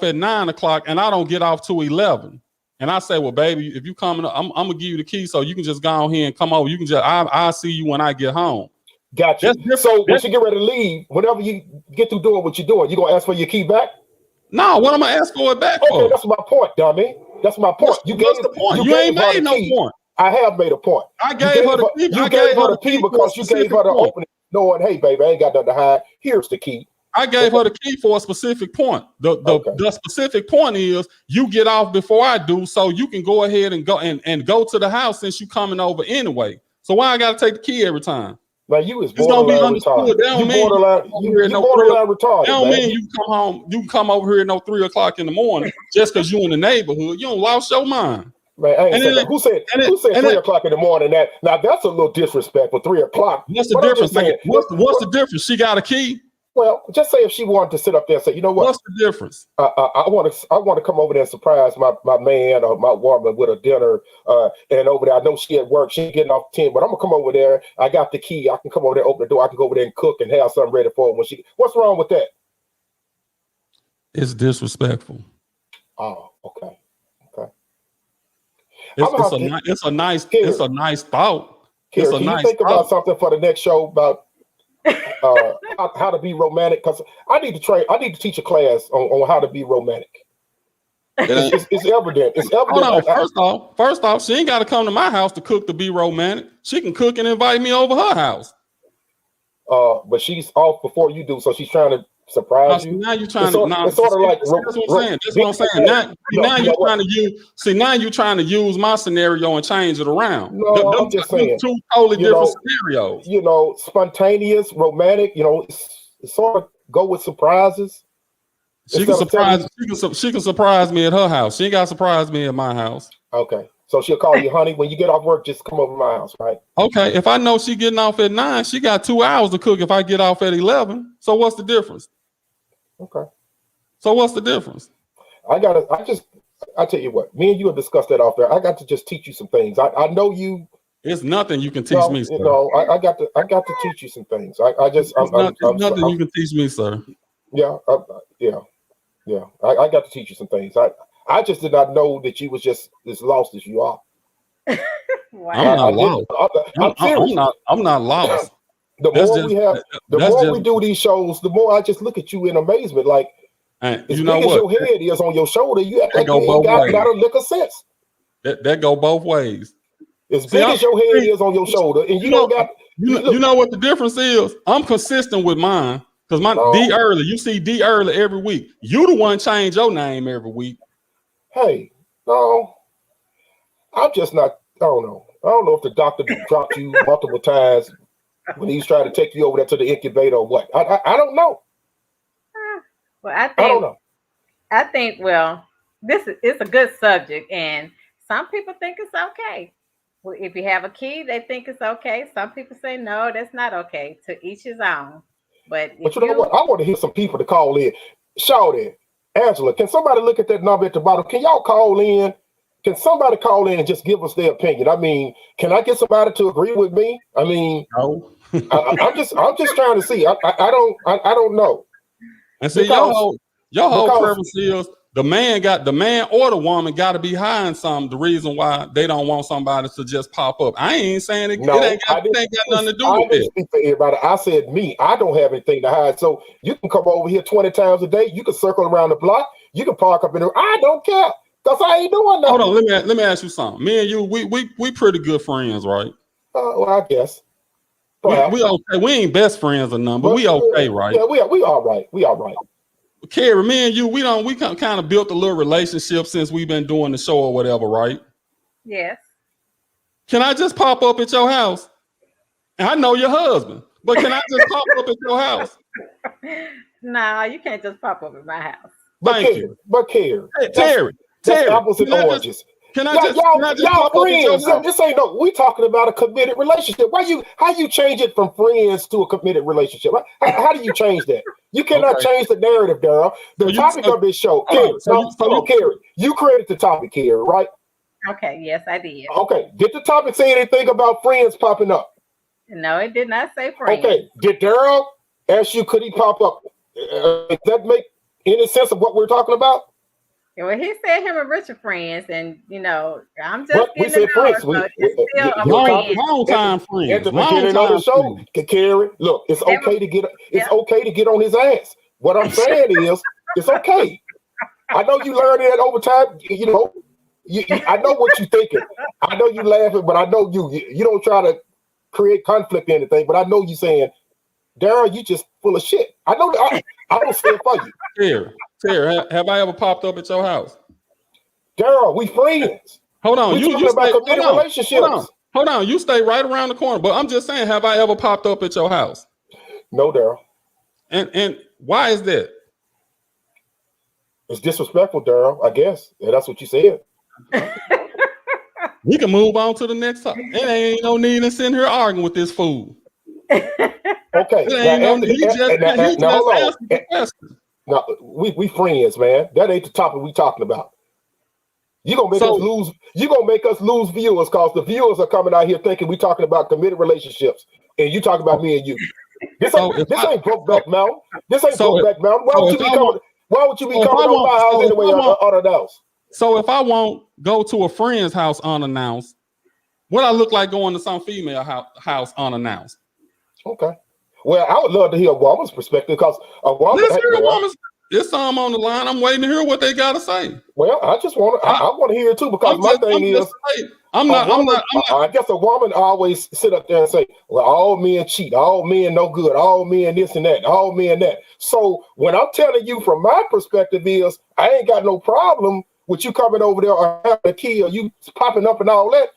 [SPEAKER 2] at 9 o'clock and I don't get off till 11. And I say, well, baby, if you coming up, I'm gonna give you the key so you can just go on here and come over. You can I'll see you when I get home.
[SPEAKER 1] Gotcha. So when she get ready to leave, whenever you get through doing what you're doing, you gonna ask for your key back?
[SPEAKER 2] No, what am I asking for it back for?
[SPEAKER 1] Okay, that's my point, dummy. That's my point.
[SPEAKER 2] What's the point? You ain't made no point.
[SPEAKER 1] I have made a point.
[SPEAKER 2] I gave her the key.
[SPEAKER 1] You gave her the key because you gave her the opening, knowing, hey, baby, I ain't got nothing to hide. Here's the key.
[SPEAKER 2] I gave her the key for a specific point. The specific point is you get off before I do, so you can go ahead and go to the house since you coming over anyway. So why I gotta take the key every time?
[SPEAKER 1] Man, you is borderline retarded. You borderline retarded.
[SPEAKER 2] That don't mean you come home. You can come over here at no 3 o'clock in the morning just because you in the neighborhood. You don't lost your mind.
[SPEAKER 1] Man, I ain't saying that. Who said 3 o'clock in the morning? Now that's a little disrespectful. 3 o'clock.
[SPEAKER 2] What's the difference? What's the difference? She got a key.
[SPEAKER 1] Well, just say if she wanted to sit up there and say, you know what?
[SPEAKER 2] What's the difference?
[SPEAKER 1] I want to come over there and surprise my man or my woman with a dinner. And over there, I know she at work. She ain't getting off 10, but I'm gonna come over there. I got the key. I can come over there, open the door. I can go over there and cook and have something ready for her when she. What's wrong with that?
[SPEAKER 2] It's disrespectful.
[SPEAKER 1] Oh, okay.
[SPEAKER 2] It's a nice thought.
[SPEAKER 1] Kira, can you think about something for the next show about how to be romantic? Because I need to teach a class on how to be romantic. It's evident. It's evident.
[SPEAKER 2] Hold on. First off, she ain't got to come to my house to cook to be romantic. She can cook and invite me over her house.
[SPEAKER 1] But she's off before you do, so she's trying to surprise you.
[SPEAKER 2] Now you're trying
[SPEAKER 1] it's sort of like
[SPEAKER 2] that's what I'm saying. Now you're trying to use my scenario and change it around.
[SPEAKER 1] No, I'm just saying
[SPEAKER 2] two totally different scenarios.
[SPEAKER 1] You know, spontaneous, romantic. You know, it's sort of go with surprises.
[SPEAKER 2] She can surprise me at her house. She ain't got to surprise me at my house.
[SPEAKER 1] Okay. So she'll call you, honey, when you get off work, just come over to my house, right?
[SPEAKER 2] Okay. If I know she getting off at 9, she got 2 hours to cook if I get off at 11. So what's the difference?
[SPEAKER 1] Okay.
[SPEAKER 2] So what's the difference?
[SPEAKER 1] I tell you what, me and you have discussed that off there. I got to just teach you some things. I know you.
[SPEAKER 2] It's nothing you can teach me, sir.
[SPEAKER 1] I got to teach you some things. There's
[SPEAKER 2] nothing you can teach me, sir.
[SPEAKER 1] Yeah. I got to teach you some things. I just did not know that you was just as lost as you are.
[SPEAKER 3] Wow.
[SPEAKER 2] I'm not lost. I'm not lost.
[SPEAKER 1] The more we do these shows, the more I just look at you in amazement. Like, as big as your head is on your shoulder, you act like you ain't got a lick of sense.
[SPEAKER 2] That go both ways.
[SPEAKER 1] As big as your head is on your shoulder, and you don't got.
[SPEAKER 2] You know what the difference is? I'm consistent with mine because D Early. You see D Early every week. You the one change your name every week.
[SPEAKER 1] Hey, no, I'm just not. I don't know. I don't know if the doctor dropped you multiple times when he's trying to take you over there to the incubator or what. I don't know.
[SPEAKER 3] Well, I
[SPEAKER 1] don't know.
[SPEAKER 3] I think it's a good subject, and some people think it's okay. Well, if you have a key, they think it's okay. Some people say no, that's not okay. To each his own. But you know what?
[SPEAKER 1] I want to hear some people to call in. Shout in. Angela, can somebody look at that number at the bottom? Can y'all call in? Can somebody call in and just give us their opinion? I mean, can I get somebody to agree with me? I mean,
[SPEAKER 2] no.
[SPEAKER 1] I'm just trying to see. I don't know.
[SPEAKER 2] And see, your whole preference is the man or the woman got to be hiding something. The reason why they don't want somebody to just pop up. I ain't saying it ain't got nothing to do with it. I didn't speak
[SPEAKER 1] for everybody. I said me. I don't have anything to hide. So you can come over here 20 times a day. You can circle around the block. You can park up in there. I don't care because I ain't doing nothing.
[SPEAKER 2] Hold on. Let me ask you something. Me and you, we pretty good friends, right?
[SPEAKER 1] Well, I guess.
[SPEAKER 2] We okay. We ain't best friends or nothing, but we okay, right?
[SPEAKER 1] Yeah, we all right. We all right.
[SPEAKER 2] Carrie, me and you, we kind of built a little relationship since we've been doing the show or whatever, right?
[SPEAKER 3] Yes.
[SPEAKER 2] Can I just pop up at your house? And I know your husband, but can I just pop up at your house?
[SPEAKER 3] No, you can't just pop up at my house.
[SPEAKER 2] Thank you.
[SPEAKER 1] But Carrie,
[SPEAKER 2] Terry,
[SPEAKER 1] apples and oranges.
[SPEAKER 2] Can I just pop up at your house?
[SPEAKER 1] This ain't we talking about a committed relationship. How you change it from friends to a committed relationship? How do you change that? You cannot change the narrative, Daryl. The topic of this show, Carrie. Carrie, you created the topic, Carrie, right?
[SPEAKER 3] Okay, yes, I did.
[SPEAKER 1] Okay, did the topic say anything about friends popping up?
[SPEAKER 3] No, it did not say friends.
[SPEAKER 1] Okay, did Daryl ask you could he pop up? Does that make any sense of what we're talking about?
[SPEAKER 3] Well, he said him and Richard friends, and I'm just
[SPEAKER 1] we said friends.
[SPEAKER 2] Long time friends.
[SPEAKER 1] At the beginning of the show, Karen, look, it's okay to get okay to get on his ass. What I'm saying is, it's okay. I know you learned that over time. I know what you're thinking. I know you laughing, but I know you don't try to create conflict or anything. But I know you saying, Daryl, you just full of shit. I know that. I don't say it for you.
[SPEAKER 2] Terry, have I ever popped up at your house?
[SPEAKER 1] Daryl, we friends.
[SPEAKER 2] Hold on.
[SPEAKER 1] You talking about committed relationships.
[SPEAKER 2] Hold on. You stay right around the corner. But I'm just saying, have I ever popped up at your house?
[SPEAKER 1] No, Daryl.
[SPEAKER 2] And why is that?
[SPEAKER 1] It's disrespectful, Daryl, I guess. Yeah, that's what you said.
[SPEAKER 2] We can move on to the next topic. It ain't no need in sitting here arguing with this fool.
[SPEAKER 1] Okay. Now, we friends, man. That ain't the topic we talking about. You're gonna make us lose viewers because the viewers are coming out here thinking we talking about committed relationships, and you talking about me and you. This ain't Brokeback Mountain. This ain't Brokeback Mountain. Why would you be coming over my house anyway unannounced?
[SPEAKER 2] So if I won't go to a friend's house unannounced, what I look like going to some female house unannounced?
[SPEAKER 1] Okay. Well, I would love to hear a woman's perspective because a woman.
[SPEAKER 2] Let's hear a woman's. There's some on the line. I'm waiting to hear what they got to say.
[SPEAKER 1] Well, I just want to. I want to hear it too because I guess a woman always sit up there and say, "Well, all men cheat. All men no good. All men this and that. All men that." So when I'm telling you from my perspective is, I ain't got no problem with you coming over there or having a key or you popping up and all that.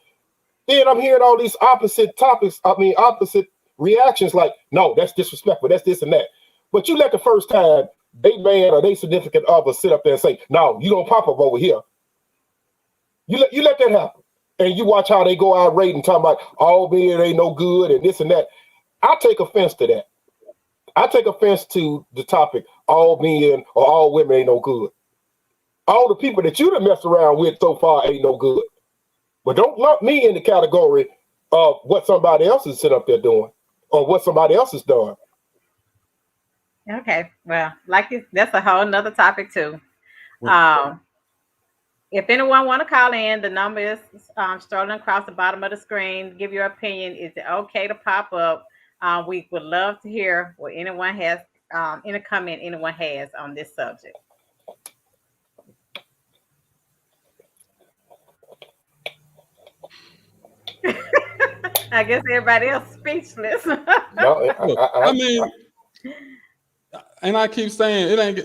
[SPEAKER 1] Then I'm hearing all these opposite reactions like, no, that's disrespectful. That's this and that. But you let the first time they man or they significant other sit up there and say, no, you don't pop up over here. You let that happen. And you watch how they go out rating, talking about all men ain't no good and this and that. I take offense to that. I take offense to the topic, all men or all women ain't no good. All the people that you done messed around with so far ain't no good. But don't lump me in the category of what somebody else is sitting up there doing or what somebody else is doing.
[SPEAKER 3] Okay, well, that's a whole nother topic too. If anyone want to call in, the number is strolling across the bottom of the screen. Give your opinion. Is it okay to pop up? We would love to hear what anyone has, any comment anyone has on this subject. I guess everybody else speechless.
[SPEAKER 2] I mean, and I keep saying it ain't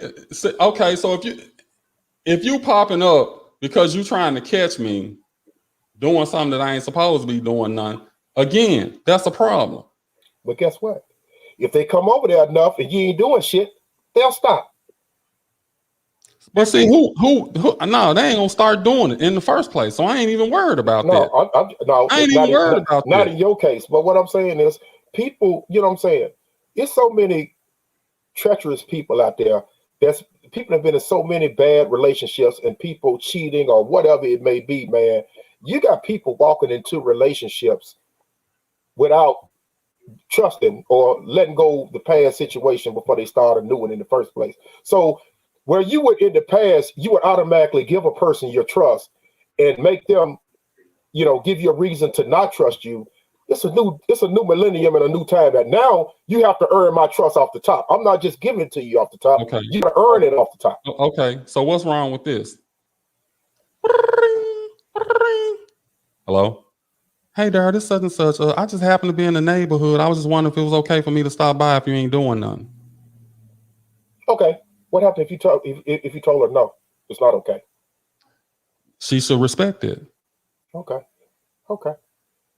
[SPEAKER 2] okay. So if you popping up because you trying to catch me doing something that I ain't supposed to be doing, none again, that's a problem.
[SPEAKER 1] But guess what? If they come over there enough and you ain't doing shit, they'll stop.
[SPEAKER 2] But see, who? No, they ain't gonna start doing it in the first place. So I ain't even worried about that. I ain't even worried about that.
[SPEAKER 1] Not in your case. But what I'm saying is, people, you know what I'm saying? It's so many treacherous people out there. People have been in so many bad relationships and people cheating or whatever it may be, man. You got people walking into relationships without trusting or letting go of the past situation before they start a new one in the first place. So where you would in the past, you would automatically give a person your trust and make them, give you a reason to not trust you. It's a new millennium and a new time that now you have to earn my trust off the top. I'm not just giving it to you off the top.
[SPEAKER 2] Okay.
[SPEAKER 1] You gotta earn it off the top.
[SPEAKER 2] Okay. So what's wrong with this? Hello? Hey, Darryl, this such and such. I just happened to be in the neighborhood. I was just wondering if it was okay for me to stop by if you ain't doing nothing.
[SPEAKER 1] Okay. What happened if you told her no? It's not okay.
[SPEAKER 2] She should respect it.
[SPEAKER 1] Okay.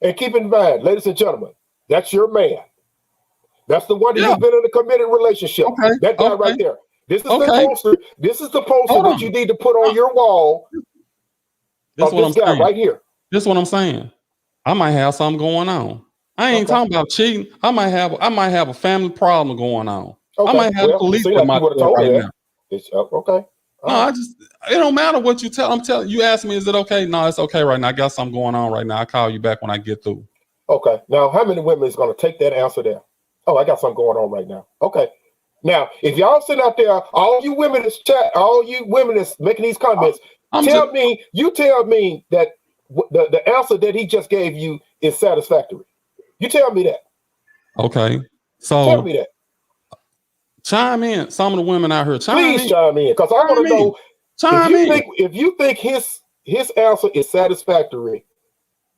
[SPEAKER 1] And keep in mind, ladies and gentlemen, that's your man. That's the one that's been in a committed relationship. Okay. That guy right there. This is the poster. This is the poster that you need to put on your wall.
[SPEAKER 2] This
[SPEAKER 1] what I'm saying right here.
[SPEAKER 2] This is what I'm saying. I might have something going on. I ain't talking about cheating. I might have a family problem going on. Okay. I might have police in my court right now.
[SPEAKER 1] It's okay.
[SPEAKER 2] No, it don't matter what you tell. I'm telling you, ask me, is it okay? No, it's okay right now. I got something going on right now. I'll call you back when I get through.
[SPEAKER 1] Okay. Now, how many women is going to take that answer there? Oh, I got something going on right now. Okay. Now, if y'all sit out there, all you women that's making these comments, tell me that the answer that he just gave you is satisfactory. You tell me that.
[SPEAKER 2] Okay. So
[SPEAKER 1] tell me that.
[SPEAKER 2] Chime in. Some of the women out here,
[SPEAKER 1] please chime in, because I want to know if you think his answer is satisfactory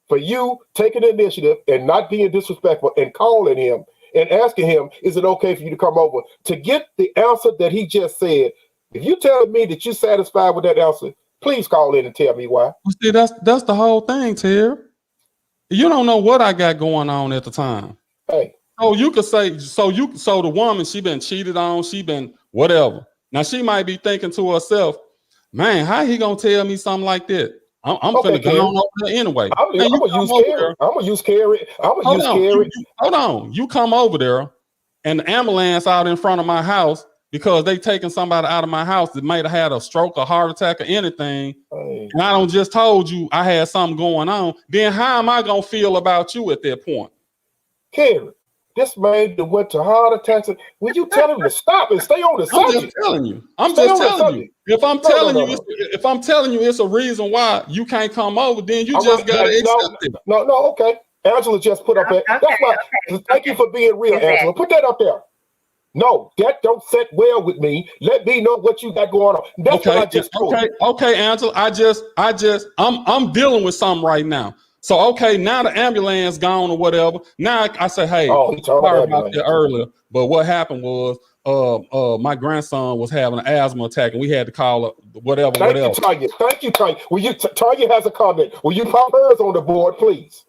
[SPEAKER 1] for you taking the initiative and not being disrespectful and calling him and asking him, is it okay for you to come over to get the answer that he just said? If you telling me that you're satisfied with that answer, please call in and tell me why.
[SPEAKER 2] See, that's the whole thing, Terry. You don't know what I got going on at the time.
[SPEAKER 1] Hey.
[SPEAKER 2] Oh, you could say, so the woman, she been cheated on, she been whatever. Now she might be thinking to herself, man, how he gonna tell me something like that? I'm finna go on over there anyway.
[SPEAKER 1] I'm gonna use Carrie.
[SPEAKER 2] Hold on. You come over there and the ambulance out in front of my house because they taking somebody out of my house that might have had a stroke, a heart attack, or anything.
[SPEAKER 1] Hey.
[SPEAKER 2] And I don't just told you I had something going on. Then how am I gonna feel about you at that point?
[SPEAKER 1] Carrie, this man that went to heart attacks. Will you tell him to stop and stay on the subject?
[SPEAKER 2] I'm just telling you. If I'm telling you it's a reason why you can't come over, then you just gotta accept it.
[SPEAKER 1] No, okay. Angela just put up that. That's why. Thank you for being real, Angela. Put that up there. No, that don't sit well with me. Let me know what you got going on. That's what I just told you.
[SPEAKER 2] Okay, Angela. I'm dealing with something right now. So okay, now the ambulance gone or whatever. Now I say, hey, sorry about that earlier. But what happened was my grandson was having an asthma attack and we had to call up whatever.
[SPEAKER 1] Thank you, Tanya. Tanya has a comment. Will you pop hers on the board, please?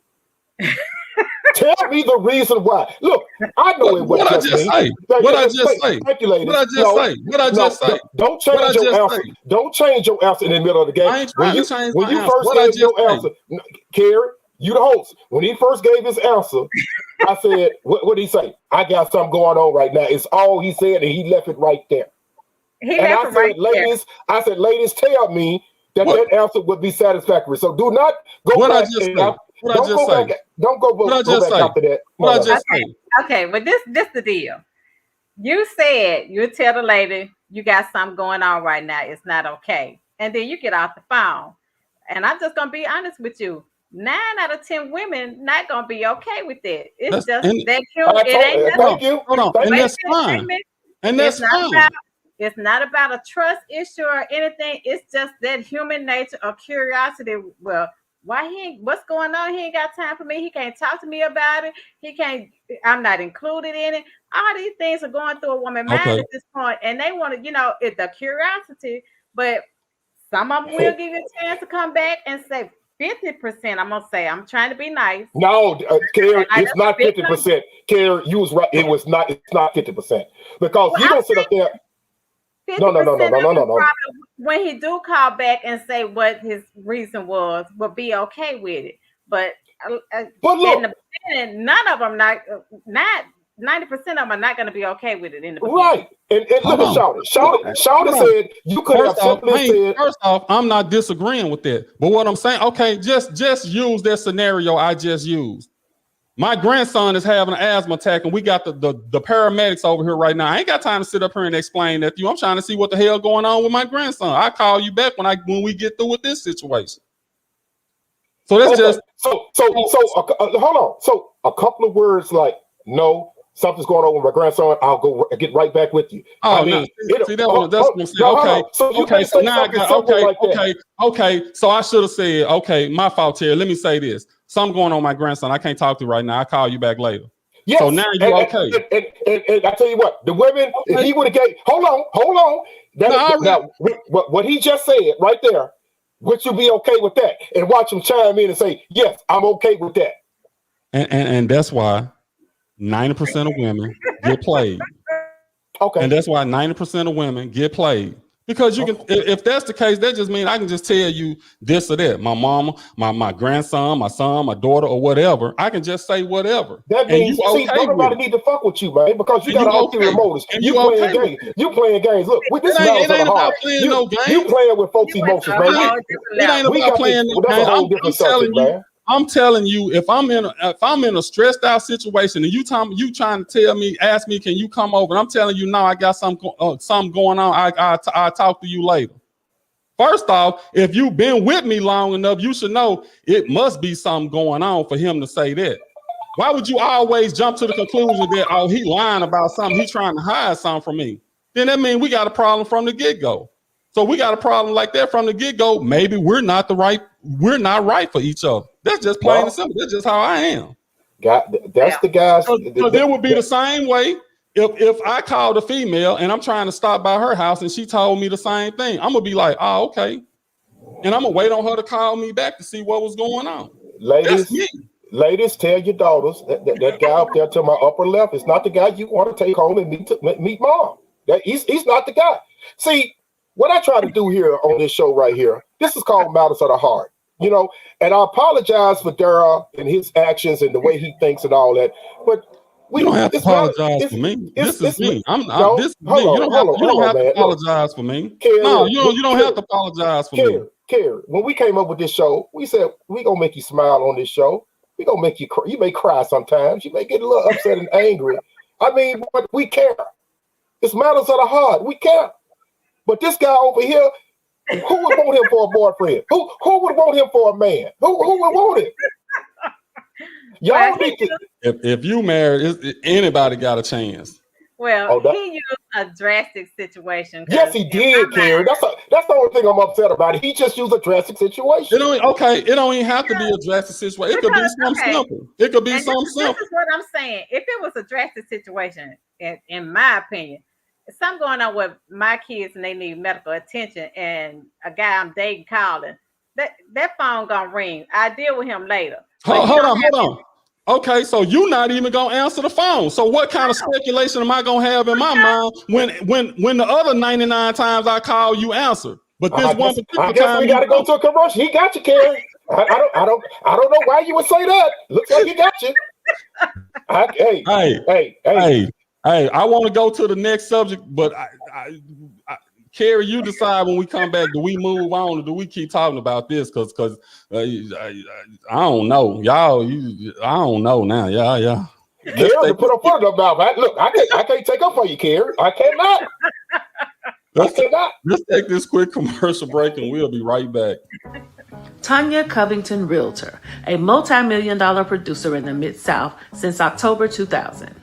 [SPEAKER 1] Tell me the reason why. Look, I know it was just me.
[SPEAKER 2] What I just say.
[SPEAKER 1] Don't change your answer. Don't change your answer in the middle of the game. When you first gave your answer, Carrie, you the host. When he first gave his answer, I said, what did he say? I got something going on right now. It's all he said, and he left it right there. I said, ladies, tell me that answer would be satisfactory. So do not go back. Don't go back after that.
[SPEAKER 3] Okay, but this the deal. You said you tell the lady you got something going on right now. It's not okay. And then you get off the phone. And I'm just going to be honest with you. 9 out of 10 women not going to be okay with it. It's just that cute. It ain't nothing.
[SPEAKER 2] Hold on. And that's fine. And that's fine.
[SPEAKER 3] It's not about a trust issue or anything. It's just that human nature or curiosity. Well, what's going on? He ain't got time for me. He can't talk to me about it. I'm not included in it. All these things are going through a woman's mind at this point, and they want to, it's the curiosity, but some of them will give you a chance to come back and say 50%. I'm going to say, I'm trying to be nice.
[SPEAKER 1] No, Carrie, it's not 50%. Carrie, you was right. It's not 50%. Because you don't sit up there. No.
[SPEAKER 3] When he do call back and say what his reason was, will be okay with it. But look, in the beginning, none of them, not 90% of them are not going to be okay with it in the beginning.
[SPEAKER 1] Right. And look at Shawty said you could have simply said.
[SPEAKER 2] First off, I'm not disagreeing with that. But what I'm saying, okay, just use that scenario I just used. My grandson is having an asthma attack, and we got the paramedics over here right now. I ain't got time to sit up here and explain that to you. I'm trying to see what the hell going on with my grandson. I'll call you back when we get through with this situation. So that's just
[SPEAKER 1] hold on. So a couple of words like no, something's going on with my grandson. I'll go get right back with you.
[SPEAKER 2] Oh, that's what I'm saying. Okay. So I should have said, okay, my fault here. Let me say this. Something going on with my grandson. I can't talk to you right now. I'll call you back later.
[SPEAKER 1] Yes.
[SPEAKER 2] So now you're okay.
[SPEAKER 1] And I tell you what, the women, if he would have gave, hold on. Now, what he just said right there, would you be okay with that? And watch him chime in and say, yes, I'm okay with that.
[SPEAKER 2] And that's why 90% of women get played.
[SPEAKER 1] Okay.
[SPEAKER 2] And that's why 90% of women get played. Because you can, if that's the case, that just means I can just tell you this or that. My mama, my grandson, my son, my daughter, or whatever. I can just say whatever.
[SPEAKER 1] That means nobody need to fuck with you, man, because you got ulterior motives. You playing games. You playing games. Look, this is about playing no games. You playing with folks' emotions, man.
[SPEAKER 2] It ain't about playing no games. I'm telling you, if I'm in a stressed out situation and you trying to tell me, ask me, can you come over? And I'm telling you, no, I got something going on. I'll talk to you later. First off, if you've been with me long enough, you should know it must be something going on for him to say that. Why would you always jump to the conclusion that, oh, he lying about something, he's trying to hide something from me? Then that means we got a problem from the get-go. So we got a problem like that from the get-go. Maybe we're not right for each other. That's just plain and simple. That's just how I am.
[SPEAKER 1] That's the guys.
[SPEAKER 2] Because it would be the same way if I called a female and I'm trying to stop by her house and she told me the same thing. I'm gonna be like, oh, okay. And I'm gonna wait on her to call me back to see what was going on.
[SPEAKER 1] Ladies, tell your daughters that guy up there to my upper left is not the guy you want to take home and meet mom. He's not the guy. See, what I try to do here on this show right here, this is called Matters of the Heart. You know, and I apologize for Daryl and his actions and the way he thinks and all that, but
[SPEAKER 2] you don't have to apologize for me. This is me. You don't have to apologize for me. No, you don't have to apologize for me.
[SPEAKER 1] Kerry, when we came up with this show, we said we gonna make you smile on this show. We gonna make you cry. You may cry sometimes. You may get a little upset and angry. I mean, but we care. It's matters of the heart. We care. But this guy over here, who would want him for a boyfriend? Who would want him for a man? Who would want it? Y'all need to.
[SPEAKER 2] If you married, anybody got a chance.
[SPEAKER 3] Well, he used a drastic situation.
[SPEAKER 1] Yes, he did, Karen. That's the only thing I'm upset about. He just used a drastic situation.
[SPEAKER 2] It don't even have to be a drastic situation. It could be something simple. It could be something simple.
[SPEAKER 3] This is what I'm saying. If it was a drastic situation, in my opinion, if something going on with my kids and they need medical attention, and a guy I'm dating calling, that phone gonna ring. I deal with him later.
[SPEAKER 2] Hold on. Okay, so you're not even gonna answer the phone. So what kind of speculation am I gonna have in my mind when the other 99 times I call you answer? But this one particular time,
[SPEAKER 1] we gotta go to a commercial. He got you, Karen. I don't know why you would say that. Looks like he got you.
[SPEAKER 2] Hey, I want to go to the next subject, but Kerry, you decide when we come back. Do we move on or do we keep talking about this? Because I don't know, y'all. I don't know now, yeah.
[SPEAKER 1] Kerry, put a foot in her mouth. Look, I can't take up for you, Kerry. I cannot.
[SPEAKER 2] Let's take this quick commercial break and we'll be right back.
[SPEAKER 5] Tanya Covington Realtor, a multi-million-dollar producer in the Mid-South since October 2000.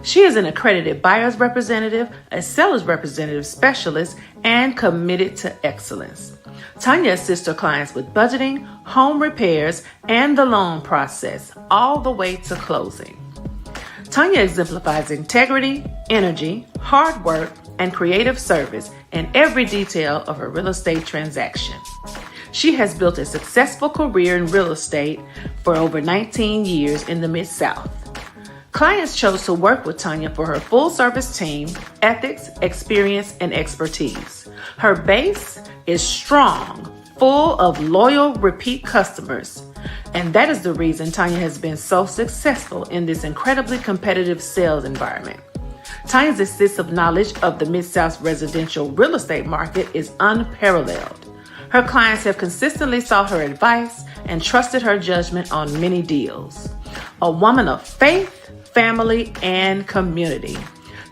[SPEAKER 5] She is an accredited buyer's representative, a seller's representative specialist, and committed to excellence. Tanya assists her clients with budgeting, home repairs, and the loan process, all the way to closing. Tanya exemplifies integrity, energy, hard work, and creative service in every detail of her real estate transaction. She has built a successful career in real estate for over 19 years in the Mid-South. Clients chose to work with Tanya for her full-service team, ethics, experience, and expertise. Her base is strong, full of loyal, repeat customers. And that is the reason Tanya has been so successful in this incredibly competitive sales environment. Tanya's extensive knowledge of the Mid-South residential real estate market is unparalleled. Her clients have consistently sought her advice and trusted her judgment on many deals. A woman of faith, family, and community.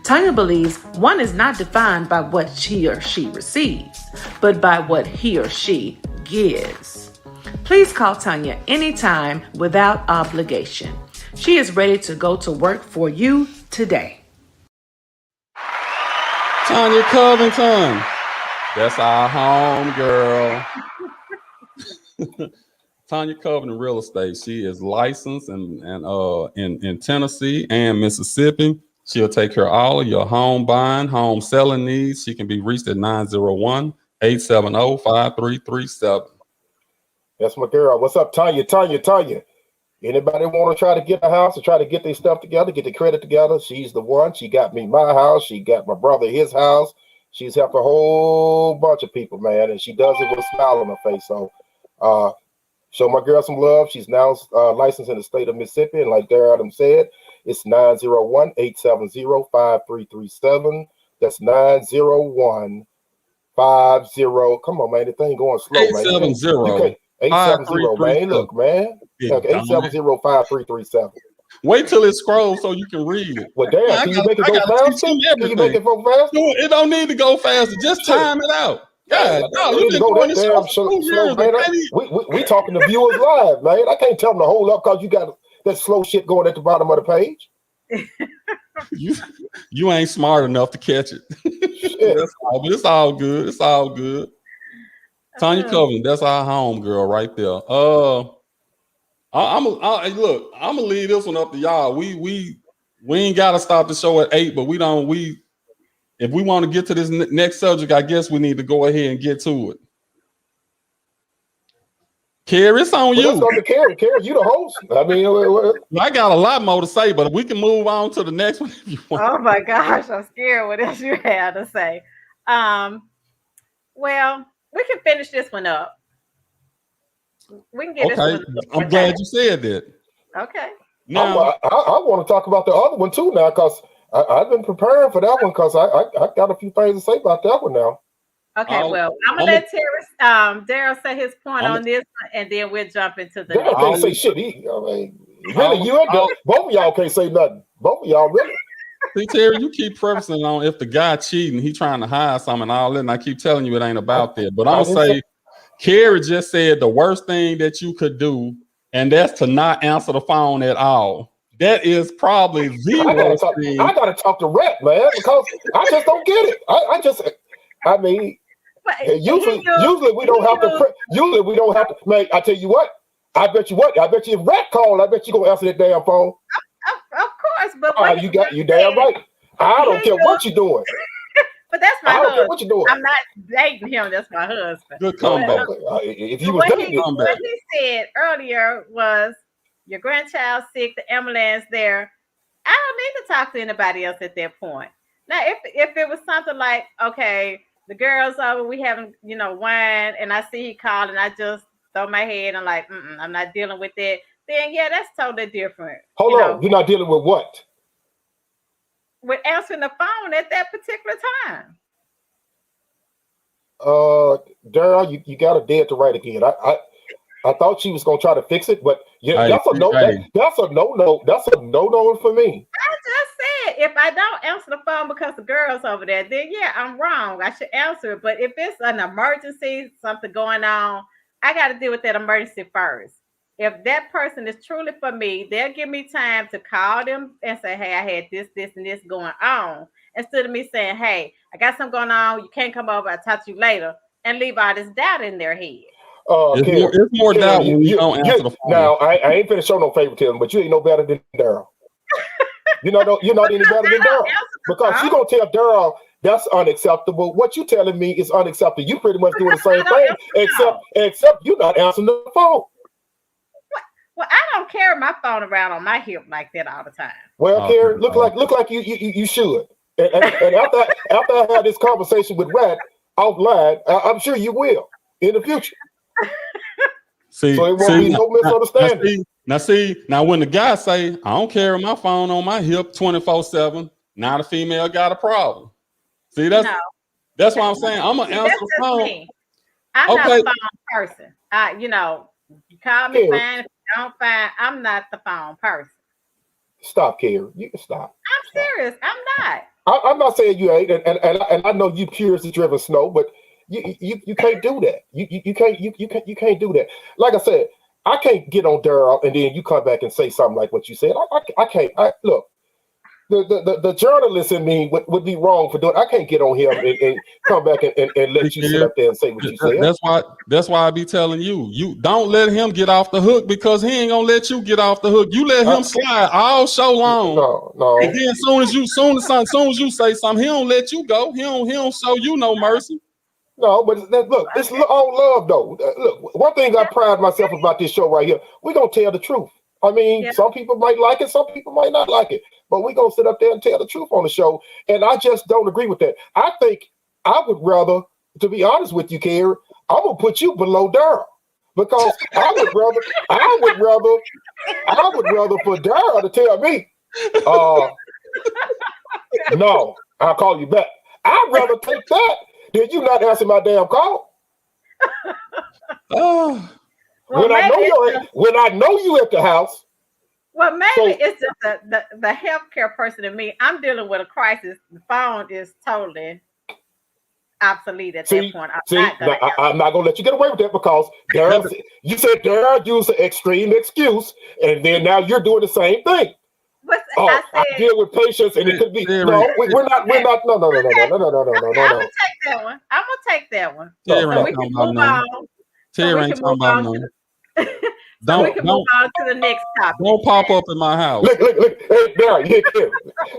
[SPEAKER 5] Tanya believes one is not defined by what he or she receives, but by what he or she gives. Please call Tanya anytime without obligation. She is ready to go to work for you today.
[SPEAKER 2] Tanya Covington, that's our home girl. Tanya Covington Real Estate. She is licensed in Tennessee and Mississippi. She'll take care of all of your home buying, home selling needs. She can be reached at 901-870-5337.
[SPEAKER 1] That's my girl. What's up, Tanya? Anybody want to try to get a house or try to get their stuff together, get the credit together? She's the one. She got me my house. She got my brother his house. She's helped a whole bunch of people, man, and she does it with a smile on her face. So show my girl some love. She's now licensed in the state of Mississippi, and like Darren Adams said, it's 901-870-5337. That's 901-50. Come on, man, the thing going slow,
[SPEAKER 2] 870.
[SPEAKER 1] man. 870, man. Look, man. Okay, 870-5337.
[SPEAKER 2] Wait till it scrolls so you can read it.
[SPEAKER 1] Well, damn, can you make it go faster? Can you make it go faster?
[SPEAKER 2] It don't need to go faster. Just time it out. God, no, you been doing this show for 2 years.
[SPEAKER 1] Man, we talking to viewers live, man. I can't tell them to hold up because you got that slow shit going at the bottom of the page.
[SPEAKER 2] You ain't smart enough to catch it. It's all good. It's all good. Tanya Covington, that's our home girl right there. I'm gonna leave this one up to y'all. We ain't gotta stop the show at 8, but if we want to get to this next subject, I guess we need to go ahead and get to it. Carrie, it's on you.
[SPEAKER 1] Carrie, you the host. I mean,
[SPEAKER 2] I got a lot more to say, but we can move on to the next one if you want.
[SPEAKER 3] Oh my gosh, I'm scared what else you had to say. Well, we can finish this one up. We can get this one.
[SPEAKER 2] I'm glad you said that.
[SPEAKER 3] Okay.
[SPEAKER 1] Now I want to talk about the other one too now, because I've been preparing for that one, because I got a few things to say about that one now.
[SPEAKER 3] Okay, well, I'm gonna let Daryl say his point on this one, and then we'll jump into the
[SPEAKER 1] Daryl can't say shit. Really, you and both of y'all can't say nothing. Both of y'all, really.
[SPEAKER 2] See, Terry, you keep prefacing on if the guy cheating, he trying to hide something and all that, and I keep telling you it ain't about that. But I'm gonna say, Carrie just said the worst thing that you could do, and that's to not answer the phone at all. That is probably the worst thing.
[SPEAKER 1] I gotta talk to Rhett, man, because I just don't get it. Usually we don't have to. Usually we don't have to. Man, I tell you what. I bet you if Rhett called, I bet you gonna answer that damn phone.
[SPEAKER 3] Of course, but
[SPEAKER 1] you damn right. I don't care what you're doing.
[SPEAKER 3] But that's my husband.
[SPEAKER 1] Care what you're doing.
[SPEAKER 3] I'm not dating him. That's my husband.
[SPEAKER 2] Good comeback.
[SPEAKER 1] If you was dating,
[SPEAKER 3] what he said earlier was, your grandchild's sick, the ambulance there. I don't need to talk to anybody else at that point. Now, if it was something like, okay, the girl's over, we having, wine, and I see he called, and I just throw my head and like, I'm not dealing with it. Then yeah, that's totally different.
[SPEAKER 1] Hold on, you're not dealing with what?
[SPEAKER 3] With answering the phone at that particular time.
[SPEAKER 1] Daryl, you got a dead to right again. I thought she was gonna try to fix it, but yeah, that's a no. That's a no. That's a no for me.
[SPEAKER 3] I just said, if I don't answer the phone because the girl's over there, then yeah, I'm wrong. I should answer it. But if it's an emergency, something going on, I got to deal with that emergency first. If that person is truly for me, they'll give me time to call them and say, hey, I had this, and this going on. Instead of me saying, hey, I got something going on, you can't come over, I'll talk to you later, and leave all this doubt in their head.
[SPEAKER 2] It's more doubt when you don't answer the phone.
[SPEAKER 1] Now, I ain't finna show no favoritism, but you ain't no better than Daryl. You're not any better than Daryl. Because you're going to tell Daryl that's unacceptable. What you telling me is unacceptable. You pretty much doing the same thing, except you're not answering the phone.
[SPEAKER 3] Well, I don't carry my phone around on my hip like that all the time.
[SPEAKER 1] Well, Carrie, look like you should. And after I had this conversation with Rat offline, I'm sure you will in the future. So it won't be no misunderstanding.
[SPEAKER 2] Now when the guy say, I don't carry my phone on my hip 24/7, now the female got a problem. See, that's what I'm saying. I'm gonna answer the phone.
[SPEAKER 3] Me. I'm not a phone person. You call me fine. If you don't fine, I'm not the phone person.
[SPEAKER 1] Stop, Carrie. You can stop.
[SPEAKER 3] I'm serious. I'm not.
[SPEAKER 1] I'm not saying you ain't, and I know you purity driven Snow, but you can't do that. You can't do that. Like I said, I can't get on Daryl and then you come back and say something like what you said. I can't. Look, the journalist in me would be wrong for doing. I can't get on him and come back and let you sit up there and say what you said.
[SPEAKER 2] That's why I be telling you don't let him get off the hook, because he ain't gonna let you get off the hook. You let him slide all show long.
[SPEAKER 1] No.
[SPEAKER 2] And then soon as you say something, he don't let you go. He don't show you no mercy.
[SPEAKER 1] No, but look, it's all love though. Look, one thing I pride myself about this show right here, we're gonna tell the truth. I mean, some people might like it, some people might not like it, but we're gonna sit up there and tell the truth on the show. And I just don't agree with that. I think I would rather, to be honest with you, Carrie, I'm gonna put you below Daryl, because I would rather for Daryl to tell me, no, I'll call you back. I'd rather take that than you not answer my damn call.
[SPEAKER 3] Well,
[SPEAKER 1] when I know you at the house.
[SPEAKER 3] Well, maybe it's just the healthcare person in me. I'm dealing with a crisis. The phone is totally obsolete at that point.
[SPEAKER 1] I'm not gonna let you get away with that because you said Daryl used an extreme excuse, and then now you're doing the same thing. I deal with patients, and it could be we're not. No.
[SPEAKER 3] I'm gonna take that one. So we can move on.
[SPEAKER 2] Terry ain't talking about no.
[SPEAKER 3] We can move on to the next topic.
[SPEAKER 2] Don't pop up in my house.
[SPEAKER 1] Look. Hey, Daryl,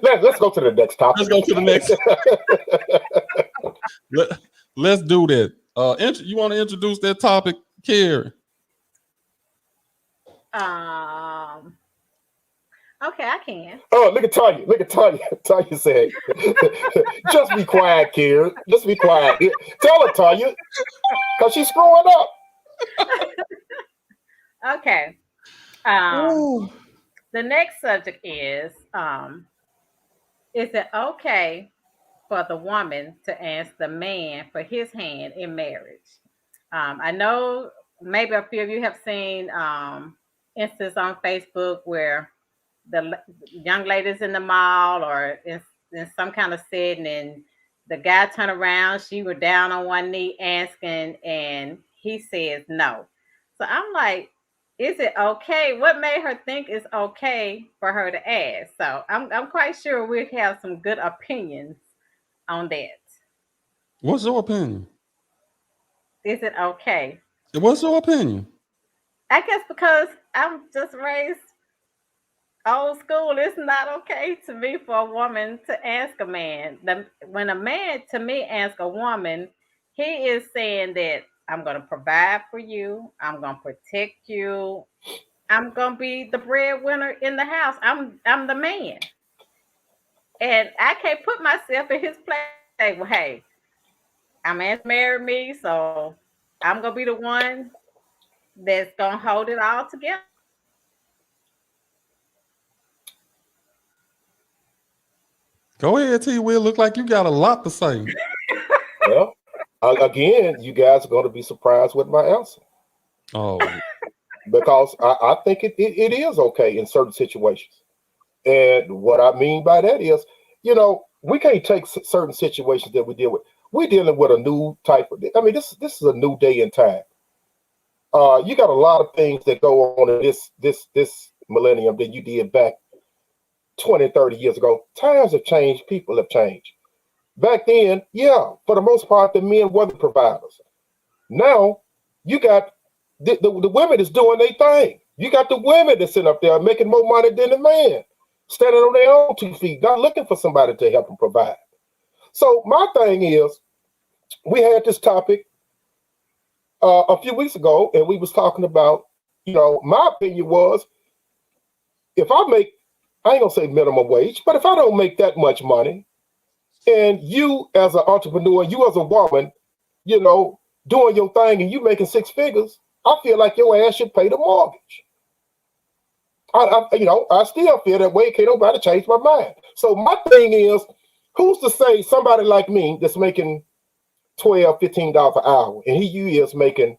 [SPEAKER 1] let's go to the next topic.
[SPEAKER 2] Let's go to the next. Let's do that. You want to introduce that topic, Carrie?
[SPEAKER 3] Okay, I can.
[SPEAKER 1] Oh, look at Tanya. Tanya said, just be quiet, Carrie. Just be quiet. Tell her, Tanya, because she's screwing up.
[SPEAKER 3] Okay. The next subject is it okay for the woman to ask the man for his hand in marriage? I know maybe a few of you have seen instances on Facebook where the young ladies in the mall or in some kind of setting, and the guy turned around, she was down on one knee asking, and he says no. So I'm like, is it okay? What made her think it's okay for her to ask? So I'm quite sure we have some good opinions on that.
[SPEAKER 2] What's your opinion?
[SPEAKER 3] Is it okay?
[SPEAKER 2] What's your opinion?
[SPEAKER 3] I guess because I'm just raised old school, it's not okay to me for a woman to ask a man. When a man, to me, asks a woman, he is saying that I'm going to provide for you. I'm going to protect you. I'm going to be the breadwinner in the house. I'm the man. And I can't put myself in his place. Say, well, hey, a man married me, so I'm going to be the one that's going to hold it all together.
[SPEAKER 2] Go ahead, T. Will. Look like you got a lot to say.
[SPEAKER 1] Well, again, you guys are going to be surprised with my answer.
[SPEAKER 2] Oh,
[SPEAKER 1] because I think it is okay in certain situations. And what I mean by that is, we can't take certain situations that we deal with. We're dealing with a new type of, this is a new day and time. You got a lot of things that go on in this millennium that you did back 20, 30 years ago. Times have changed. People have changed. Back then, yeah, for the most part, the men were the providers. Now, you got the women that's doing their thing. You got the women that's sitting up there making more money than the man, standing on their own 2 feet, not looking for somebody to help them provide. So my thing is, we had this topic a few weeks ago, and we was talking about, my opinion was, if I ain't gonna say minimum wage, but if I don't make that much money, and you as an entrepreneur, you as a woman, doing your thing, and you making 6 figures, I feel like your ass should pay the mortgage. I still feel that way. Can't nobody change my mind. So my thing is, who's to say somebody like me that's making $12, $15 an hour, and you is making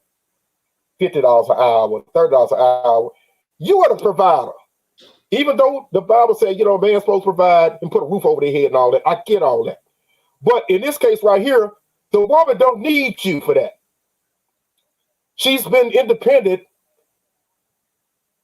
[SPEAKER 1] $50 an hour, $30 an hour, you are the provider. Even though the Bible says, a man's supposed to provide and put a roof over their head and all that, I get all that. But in this case right here, the woman don't need you for that. She's been independent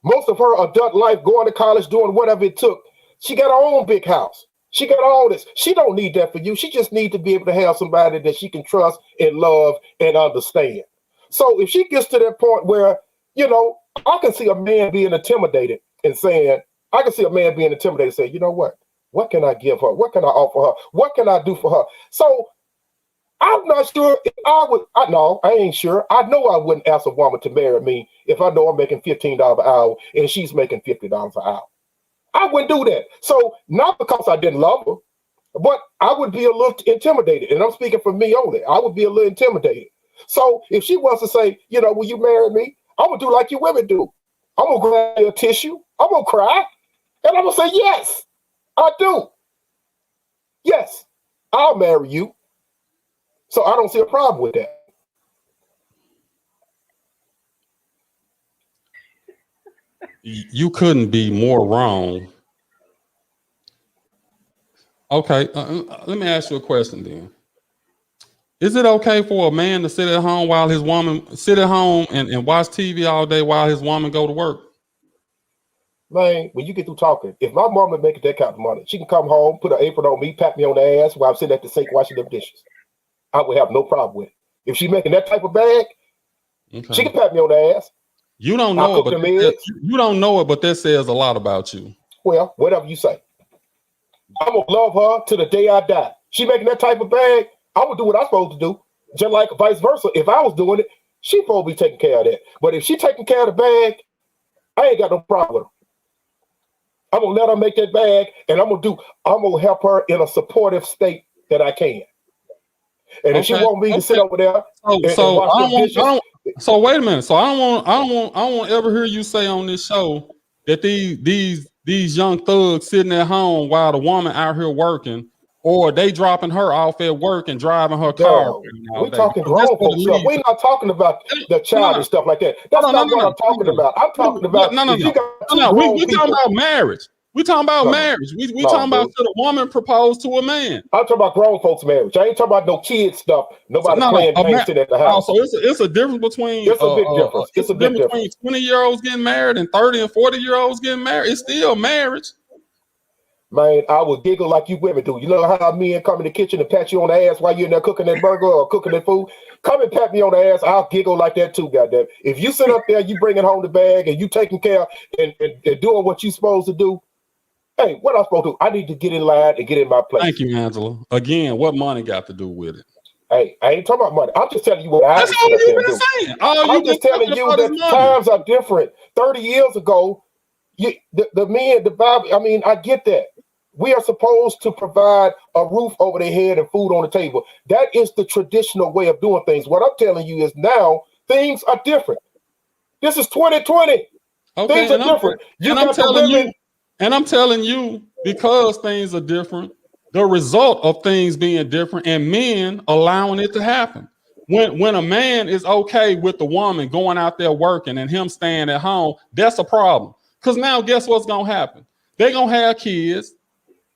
[SPEAKER 1] most of her adult life, going to college, doing whatever it took. She got her own big house. She got all this. She don't need that for you. She just needs to be able to have somebody that she can trust and love and understand. So if she gets to that point where, I can see a man being intimidated and saying, saying, you know what? What can I give her? What can I offer her? What can I do for her? So I'm not sure if I ain't sure. I know I wouldn't ask a woman to marry me if I know I'm making $15 an hour and she's making $50 an hour. I wouldn't do that. So not because I didn't love her, but I would be a little intimidated. And I'm speaking for me only. I would be a little intimidated. So if she wants to say, will you marry me? I'm going to do like you women do. I'm going to grab your tissue. I'm going to cry. And I'm going to say, yes, I do. Yes, I'll marry you. So I don't see a problem with that.
[SPEAKER 2] You couldn't be more wrong. Okay, let me ask you a question then. Is it okay for a man to sit at home while his woman sit at home and watch TV all day while his woman go to work?
[SPEAKER 1] Man, when you get through talking, if my mama making that kind of money, she can come home, put her apron on me, pat me on the ass while I'm sitting at the sink washing them dishes. I would have no problem with it. If she making that type of bag, she can pat me on the ass.
[SPEAKER 2] You don't know it, but you don't know it, but that says a lot about you.
[SPEAKER 1] Well, whatever you say. I'm gonna love her to the day I die. She making that type of bag, I would do what I'm supposed to do. Just like vice versa. If I was doing it, she supposed to be taking care of that. But if she taking care of the bag, I ain't got no problem with her. I'm gonna let her make that bag, and I'm gonna help her in a supportive state that I can. And if she want me to sit over there,
[SPEAKER 2] so wait a minute. So I don't want to ever hear you say on this show that these young thugs sitting at home while the woman out here working, or they dropping her off at work and driving her car.
[SPEAKER 1] We're talking grown folks stuff. We're not talking about the child and stuff like that. That's not what I'm talking about. I'm talking about
[SPEAKER 2] we talking about marriage. We talking about marriage. We talking about should a woman propose to a man.
[SPEAKER 1] I'm talking about grown folks' marriage. I ain't talking about no kids stuff. Nobody playing games sitting at the house.
[SPEAKER 2] So it's a difference between
[SPEAKER 1] it's a big difference. It's a big difference
[SPEAKER 2] between 20-year-olds getting married and 30 and 40-year-olds getting married. It's still marriage.
[SPEAKER 1] Man, I would giggle like you women do. You know how men come in the kitchen and pat you on the ass while you're in there cooking that burger or cooking that food? Come and pat me on the ass. I'll giggle like that too, goddamn. If you sit up there, you bringing home the bag and you taking care and doing what you supposed to do, hey, what I'm supposed to do? I need to get in line and get in my place.
[SPEAKER 2] Thank you, Angela. Again, what money got to do with it?
[SPEAKER 1] Hey, I ain't talking about money. I'm just telling you what
[SPEAKER 2] That's all you've been saying.
[SPEAKER 1] I'm just telling you that times are different. 30 years ago, the men, the Bible, I mean, I get that. We are supposed to provide a roof over their head and food on the table. That is the traditional way of doing things. What I'm telling you is now things are different. This is 2020.
[SPEAKER 2] Okay,
[SPEAKER 1] things are different.
[SPEAKER 2] I'm telling you, because things are different, the result of things being different and men allowing it to happen. When a man is okay with the woman going out there working and him staying at home, that's a problem. Because now guess what's going to happen? They're going to have kids.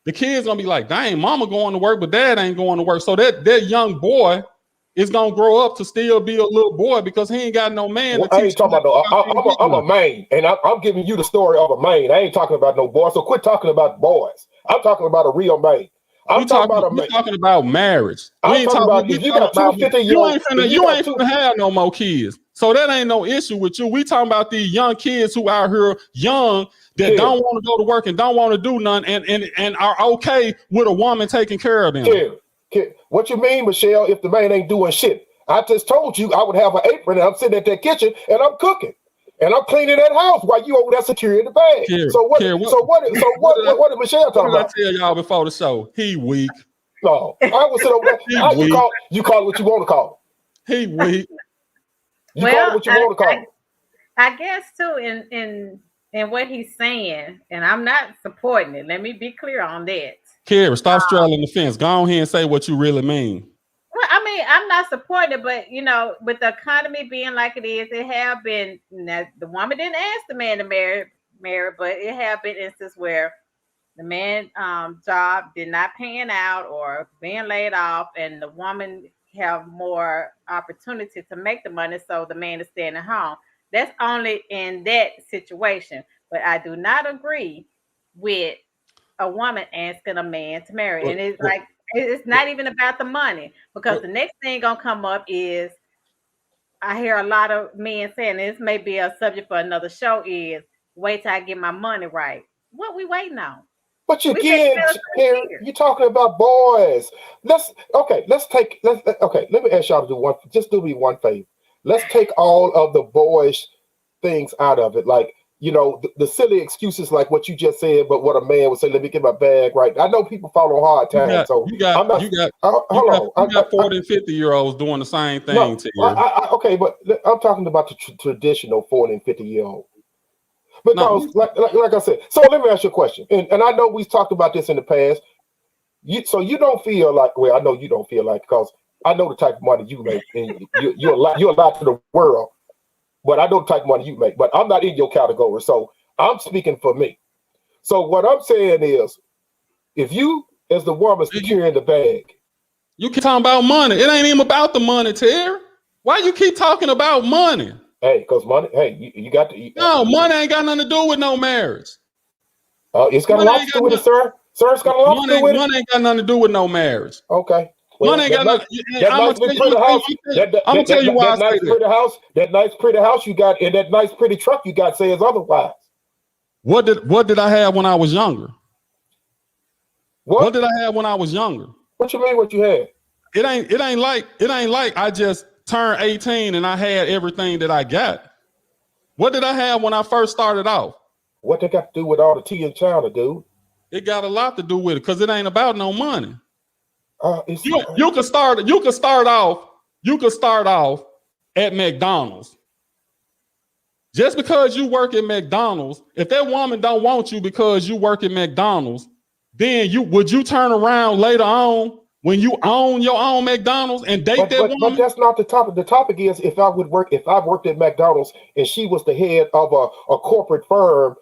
[SPEAKER 2] The kid's going to be like, dang, mama going to work, but dad ain't going to work. So that young boy is going to grow up to still be a little boy because he ain't got no man.
[SPEAKER 1] I ain't talking about I'm a man, and I'm giving you the story of a man. I ain't talking about no boy, so quit talking about boys. I'm talking about a real man.
[SPEAKER 2] We're talking about marriage.
[SPEAKER 1] I'm talking about if you got 250-year-olds,
[SPEAKER 2] you ain't finna have no more kids. So that ain't no issue with you. We talking about these young kids who out here young that don't want to go to work and don't want to do nothing and are okay with a woman taking care of them.
[SPEAKER 1] What you mean, Michelle, if the man ain't doing shit? I just told you I would have an apron and I'm sitting at that kitchen and I'm cooking. And I'm cleaning that house while you over there securing the bag. What did Michelle talk about?
[SPEAKER 2] I tell y'all before the show, he weak.
[SPEAKER 1] No, I would sit over there. You call it what you want to call
[SPEAKER 2] it. He weak.
[SPEAKER 1] You call it what you want to call it.
[SPEAKER 3] I guess too in what he's saying, and I'm not supporting it. Let me be clear on that.
[SPEAKER 2] Kara, stop straddling the fence. Go on here and say what you really mean.
[SPEAKER 3] Well, I mean, I'm not supporting it, but with the economy being like it is, it have been the woman didn't ask the man to marry, but it have been instances where the man job did not pan out or being laid off, and the woman have more opportunity to make the money, so the man is staying at home. That's only in that situation, but I do not agree with a woman asking a man to marry, and it's like. It's not even about the money, because the next thing gonna come up is I hear a lot of men saying, this may be a subject for another show, is wait till I get my money right. What we waiting on?
[SPEAKER 1] But you're talking about boys. Let me ask y'all to do me one favor. Let's take all of the boyish things out of it. Like, the silly excuses like what you just said, but what a man would say, let me get my bag right. I know people fall on hard times.
[SPEAKER 2] You got 40 and 50-year-olds doing the same thing to you.
[SPEAKER 1] Okay, but I'm talking about the traditional 40 and 50-year-old. Because, like I said, so let me ask you a question. And I know we've talked about this in the past. So you don't feel like, well, I know you don't feel like, because I know the type of money you make, and you're a lot to the world. But I know the type of money you make, but I'm not in your category. So I'm speaking for me. So what I'm saying is, if you, as the woman, securing the bag,
[SPEAKER 2] you keep talking about money. It ain't even about the money, Terry. Why you keep talking about money?
[SPEAKER 1] Hey, because money. Hey, you got to.
[SPEAKER 2] No, money ain't got nothing to do with no marriage.
[SPEAKER 1] It's got a lot to do with it, sir. Sir, it's got a lot to do with it.
[SPEAKER 2] Money ain't got nothing to do with no marriage.
[SPEAKER 1] Okay. Well,
[SPEAKER 2] money ain't got nothing.
[SPEAKER 1] I'm gonna tell you why. That nice pretty house you got, and that nice pretty truck you got says otherwise. What
[SPEAKER 2] did I have when I was younger? What did I have when I was younger?
[SPEAKER 1] What you mean? What you had?
[SPEAKER 2] It ain't like I just turned 18 and I had everything that I got. What did I have when I first started off?
[SPEAKER 1] What they got to do with all the tea in China, dude?
[SPEAKER 2] It got a lot to do with it because it ain't about no money. You could start off at McDonald's. Just because you work at McDonald's, if that woman don't want you because you work at McDonald's, then would you turn around later on when you own your own McDonald's and date that woman?
[SPEAKER 1] But that's not the topic. The topic is if I worked at McDonald's and she was the head of a corporate firm,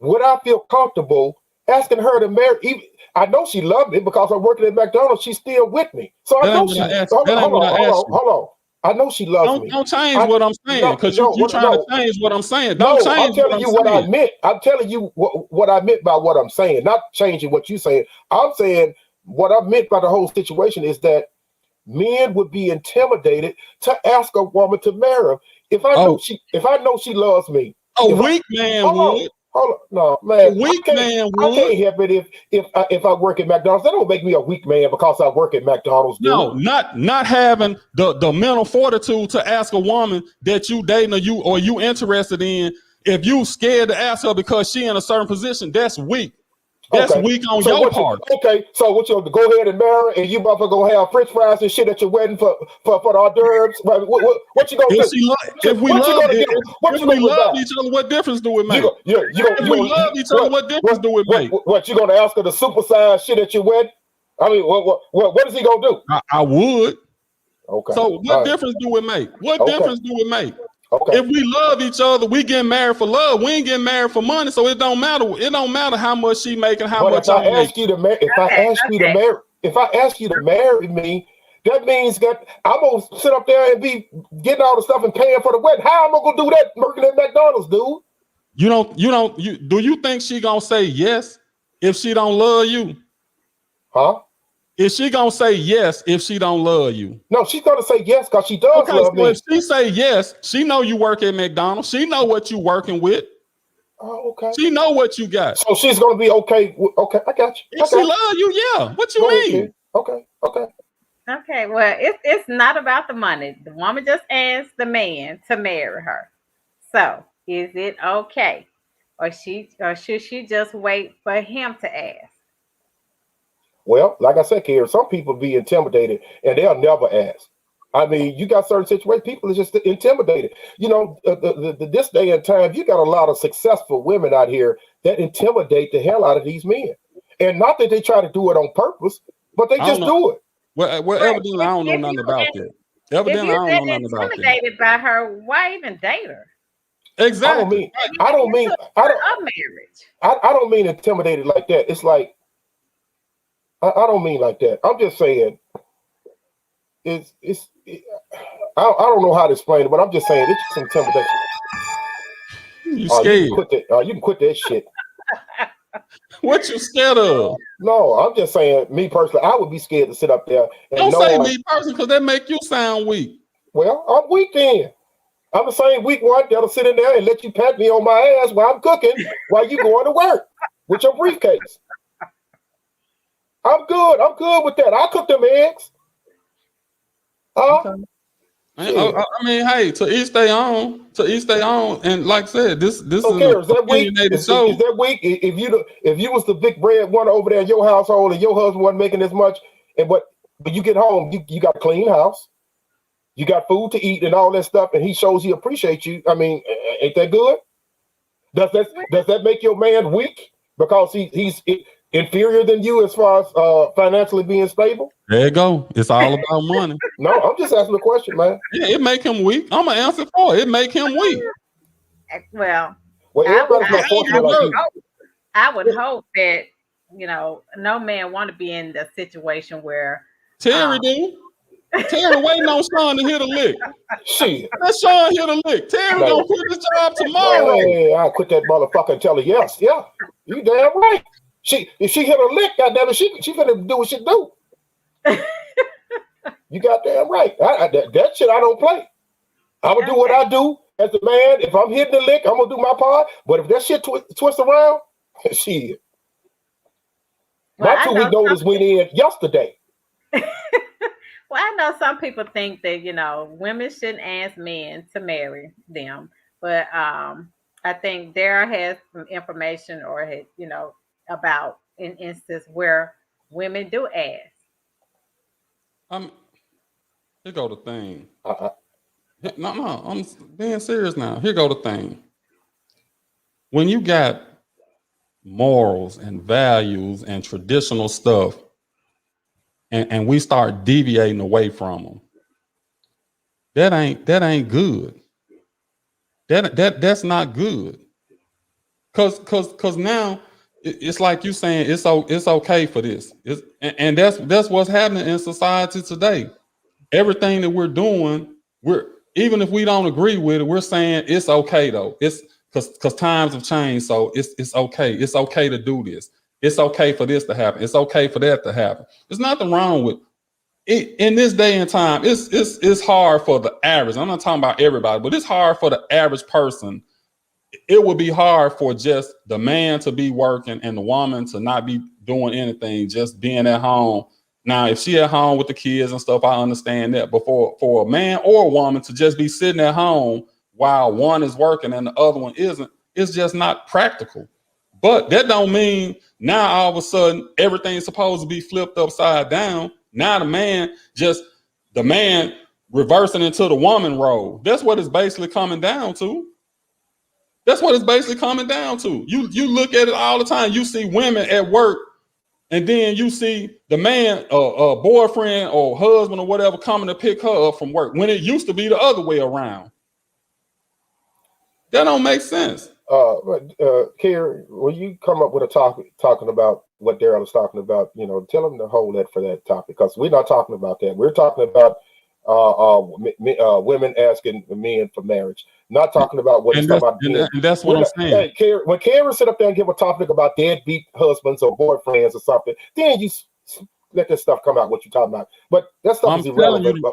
[SPEAKER 1] would I feel comfortable asking her to marry? I know she loved me because I'm working at McDonald's. She's still with me. So I know she. Hold on. I know she loves me.
[SPEAKER 2] Don't change what I'm saying because you're trying to change what I'm saying. Don't change.
[SPEAKER 1] I'm telling you what I meant. I'm telling you what I meant by what I'm saying, not changing what you're saying. I'm saying what I meant by the whole situation is that men would be intimidated to ask a woman to marry them. If I know she loves me.
[SPEAKER 2] A weak man would.
[SPEAKER 1] Hold on, no, man.
[SPEAKER 2] A weak man would.
[SPEAKER 1] I can't help it if I work at McDonald's. That don't make me a weak man because I work at McDonald's. Dude.
[SPEAKER 2] No, not having the mental fortitude to ask a woman that you dating or you interested in. If you scared to ask her because she in a certain position, that's weak. That's weak on your part.
[SPEAKER 1] So what you go ahead and marry and you motherfucker gonna have French fries and shit at your wedding for the hors d'oeuvres? What you gonna do?
[SPEAKER 2] If we love each other, what difference do it make? If we love each other, what difference do it make?
[SPEAKER 1] What you gonna ask her to supersize shit at your wedding? I mean, what is he gonna do?
[SPEAKER 2] I would.
[SPEAKER 1] Okay.
[SPEAKER 2] So what difference do it make? What difference do it make?
[SPEAKER 1] Okay.
[SPEAKER 2] If we love each other, we get married for love. We ain't getting married for money, so it don't matter. It don't matter how much she making, how much I make.
[SPEAKER 1] If I ask you to marry me, that means that I'm gonna sit up there and be getting all the stuff and paying for the wedding. How am I gonna do that working at McDonald's, dude?
[SPEAKER 2] Do you think she gonna say yes if she don't love you?
[SPEAKER 1] Huh?
[SPEAKER 2] Is she gonna say yes if she don't love you?
[SPEAKER 1] No, she's gonna say yes because she does love me.
[SPEAKER 2] If she say yes, she know you work at McDonald's. She know what you working with.
[SPEAKER 1] Oh, okay.
[SPEAKER 2] She know what you got.
[SPEAKER 1] So she's gonna be okay. Okay, I got you.
[SPEAKER 2] If she love you, yeah. What you mean?
[SPEAKER 1] Okay.
[SPEAKER 3] Okay. Well, it's not about the money. The woman just asked the man to marry her. So is it okay, or should she just wait for him to ask?
[SPEAKER 1] Well, like I said, Karen, some people be intimidated and they'll never ask. I mean, you got certain situations, people are just intimidated. You know, this day and time, you got a lot of successful women out here that intimidate the hell out of these men. And not that they try to do it on purpose, but they just do it.
[SPEAKER 2] Well, evidently, I don't know nothing about that. Evidently, I don't know nothing about that. If you're
[SPEAKER 3] intimidated by her, why even date her?
[SPEAKER 2] Exactly.
[SPEAKER 1] I don't mean intimidated like that. It's like, I don't mean like that. I'm just saying I don't know how to explain it, but I'm just saying it's just intimidation.
[SPEAKER 2] You scared?
[SPEAKER 1] You can quit that shit.
[SPEAKER 2] What you scared of?
[SPEAKER 1] No, I'm just saying, me personally, I would be scared to sit up there.
[SPEAKER 2] And don't say me personally, because that make you sound weak.
[SPEAKER 1] Well, I'm weak then. I'm the same weak one that'll sit in there and let you pat me on my ass while I'm cooking while you going to work with your briefcase. I'm good with that. I cook them eggs.
[SPEAKER 2] Okay. I mean, hey, to each their own. And like I said, this is
[SPEAKER 1] that weak? Is that weak? If you was the big bread one over there in your household and your husband wasn't making as much, but you get home, you got a clean house, you got food to eat and all that stuff, and he shows he appreciates you. I mean, ain't that good? Does that make your man weak because he's inferior than you as far as financially being stable?
[SPEAKER 2] There you go. It's all about money.
[SPEAKER 1] No, I'm just asking a question, man.
[SPEAKER 2] Yeah, it make him weak. I'm gonna answer for it. It make him weak.
[SPEAKER 3] Well,
[SPEAKER 1] Well, everybody's not fortunate like you.
[SPEAKER 3] I would hope that, you know, no man want to be in the situation where
[SPEAKER 2] Terry do. Terry waiting on Sean to hit a lick.
[SPEAKER 1] Shit.
[SPEAKER 2] Let Sean hit a lick. Terry gonna quit his job tomorrow.
[SPEAKER 1] Hey, I'll quit that motherfucker and tell her yes. Yeah, you damn right. If she hit a lick, goddamn it, she finna do what she do. You goddamn right. That shit I don't play. I'm gonna do what I do as a man. If I'm hitting the lick, I'm gonna do my part. But if that shit twist around, shit. My 2-week notice went in yesterday.
[SPEAKER 3] Well, I know some people think that, you know, women shouldn't ask men to marry them, but I think Dara has some information or, you know, about an instance where women do ask.
[SPEAKER 2] Here go the thing. No, I'm being serious now. Here go the thing. When you got morals and values and traditional stuff, and we start deviating away from them, that ain't good. That's not good. Cause now it's like you saying it's okay for this. And that's what's happening in society today. Everything that we're doing, even if we don't agree with it, we're saying it's okay though. It's because times have changed, so it's okay. It's okay to do this. It's okay for this to happen. It's okay for that to happen. There's nothing wrong with it. In this day and time, it's hard for the average. I'm not talking about everybody, but it's hard for the average person. It would be hard for just the man to be working and the woman to not be doing anything, just being at home. Now, if she at home with the kids and stuff, I understand that. But for a man or a woman to just be sitting at home while one is working and the other one isn't, it's just not practical. But that don't mean now all of a sudden everything's supposed to be flipped upside down. Now the man reversing into the woman role. That's what it's basically coming down to. That's what it's basically coming down to. You look at it all the time. You see women at work, and then you see the man, boyfriend or husband or whatever, coming to pick her up from work when it used to be the other way around. That don't make sense.
[SPEAKER 1] Kerry, when you come up with a topic talking about what Daryl is talking about, you know, tell them to hold that for that topic, because we're not talking about that. We're talking about women asking men for marriage, not talking about what he's talking about.
[SPEAKER 2] And that's what I'm saying.
[SPEAKER 1] Hey, Kerry, when Kerry sit up there and give a topic about deadbeat husbands or boyfriends or something, then you let this stuff come out, what you're talking about. But that stuff is irrelevant.